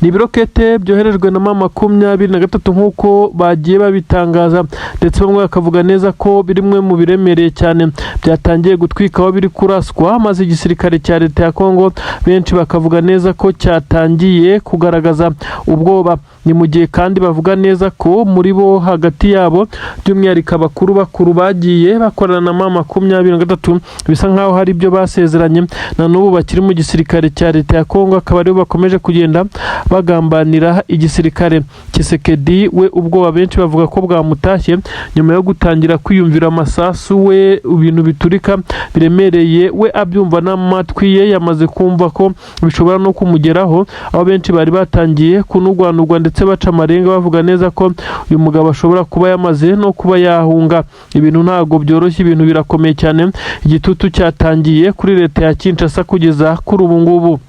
Ni ibirokete byoherejwe na M23 nk'uko bagiye babitangaza, ndetse bamwe bakavuga neza ko birimwe mu biremereye cyane byatangiye gutwika aho biri kuraswa, maze igisirikare cya leta ya Kongo benshi bakavuga neza ko cyatangiye kugaragaza ubwoba. Ni mu gihe kandi bavuga neza ko muri bo hagati yabo by'umwihariko bakuru bagiye bakorana na M23 bisa nkaho hari ibyo basezeranye, na n'ubu bakiri mu gisirikare cya leta ya Kongo, akaba aribo bakomeje kugenda bagambanira igisirikare. Tshisekedi we ubwoba benshi bavuga ko bwamutashye nyuma yo gutangira kwiyumvira amasasu, we ibintu biturika biremereye we abyumva n'amatwi ye, yamaze kumva ko bishobora no kumugeraho, aho benshi bari batangiye kunugwanugwa ndetse baca amarenga bavuga neza ko uyu mugabo ashobora kuba yamaze no kuba yahunga. Ibintu ntago byoroshye, ibintu birakomeye cyane, igitutu cyatangiye kuri leta ya Kinshasa kugeza kuri ubu ngubu.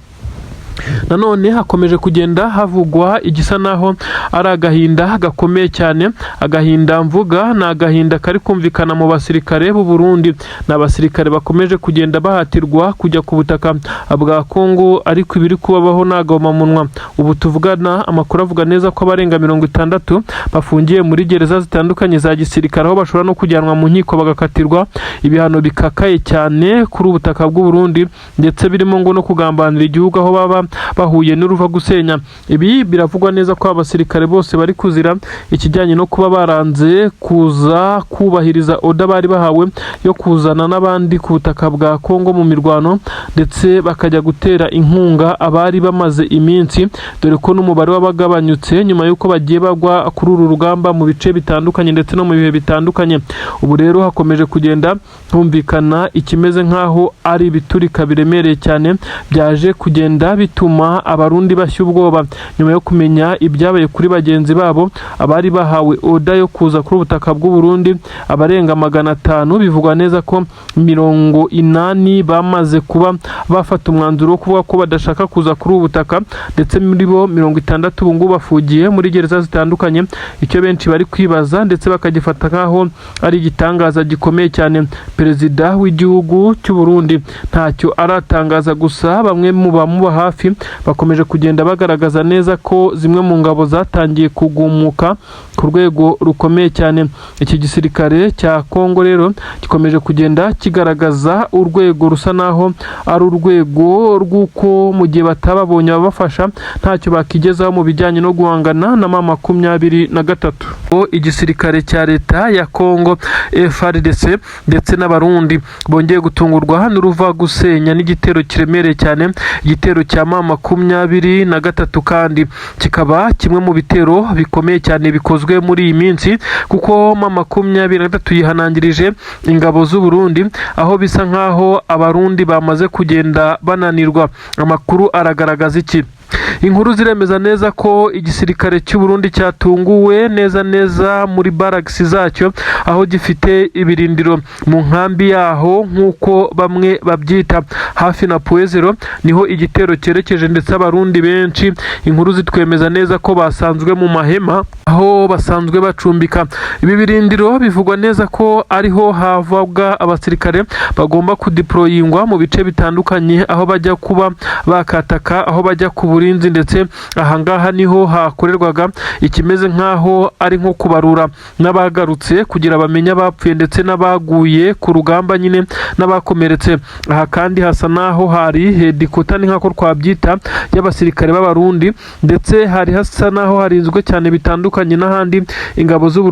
Nanone hakomeje kugenda havugwa igisa naho ari agahinda gakomeye cyane. Agahinda mvuga ni agahinda kari kumvikana mu basirikare b'u Burundi. Ni abasirikare bakomeje kugenda bahatirwa kujya ku butaka bwa Kongo, ariko ibiri kubabaho n'agahomamunwa. Ubu tuvugana amakuru avuga neza ko abarenga 60 bafungiye muri gereza zitandukanye za gisirikare, aho bashobora no kujyanwa mu nkiko bagakatirwa ibihano bikakaye cyane kuri ubutaka bw'u Burundi, ndetse birimo ngo no kugambanira igihugu aho baba bahuye n'uruva gusenya. Ibi biravugwa neza ko abasirikare bose bari kuzira ikijyanye no kuba baranze kuza kubahiriza oda bari bahawe yo kuzana n'abandi ku butaka bwa Kongo mu mirwano, ndetse bakajya gutera inkunga abari bamaze iminsi, dore ko n'umubare wabagabanyutse nyuma y'uko bagiye bagwa kuri uru rugamba mu bice bitandukanye ndetse no mu bihe bitandukanye. Ubu rero hakomeje kugenda humvikana ikimeze nk'aho ari ibiturika biremereye cyane byaje kugenda bituma abarundi bashya ubwoba nyuma yo kumenya ibyabaye kuri bagenzi babo abari bahawe oda yo kuza kuri ubutaka bw'u Burundi. Abarenga 500 bivugwa neza ko 80 bamaze kuba bafata umwanzuro wo kuvuga ko badashaka kuza kuri ubutaka, ndetse muri bo 60 ubu ngubu bafugiye muri gereza zitandukanye. Icyo benshi bari kwibaza ndetse bakagifata nkaho ari igitangaza gikomeye cyane, Perezida w'igihugu cy'u Burundi ntacyo aratangaza, gusa bamwe mu bamuba hafi bakomeje kugenda bagaragaza neza ko zimwe mu ngabo zatangiye kugumuka ku rwego rukomeye cyane. Iki gisirikare cya Kongo rero gikomeje kugenda kigaragaza urwego rusa naho ari urwego rw'uko mu gihe batababonye abafasha ntacyo bakigezaho mu bijyanye no guhangana na M23. Igisirikare cya leta ya Kongo FARDC ndetse n'abarundi bongeye gutungurwa n'uruva gusenya n'igitero kiremereye cyane, igitero cya M23 kandi kikaba kimwe mu bitero bikomeye cyane bikozwe muri iyi minsi, kuko M23 yihanangirije ingabo z'u Burundi, aho bisa nkaho abarundi bamaze kugenda bananirwa. Amakuru aragaragaza iki? Inkuru ziremeza neza ko igisirikare cy'u Burundi cyatunguwe neza muri barracks zacyo, aho gifite ibirindiro mu nkambi yaho nk'uko bamwe babyita hafi na Puezero, niho igitero cyerekeje, ndetse abarundi benshi inkuru zitwemeza neza ko basanzwe mu mahema aho basanzwe bacumbika. Ibi birindiro bivugwa neza ko ariho havabwa abasirikare bagomba kudeployingwa mu bice bitandukanye, aho bajya kuba bakataka, aho bajya ku burinzi, ndetse ahangaha niho hakorerwaga ikimeze nkaho ari nko kubarura n'abagarutse kugira bamenye abapfuye ndetse n'abaguye ku rugamba nyine n'abakomeretse. Aha kandi hasa naho hari hedikota ni nkako twabyita y'abasirikare b'abarundi, ndetse hari hasa naho harinzwe cyane bitandukanye n'ahandi ingabo z'u Burundi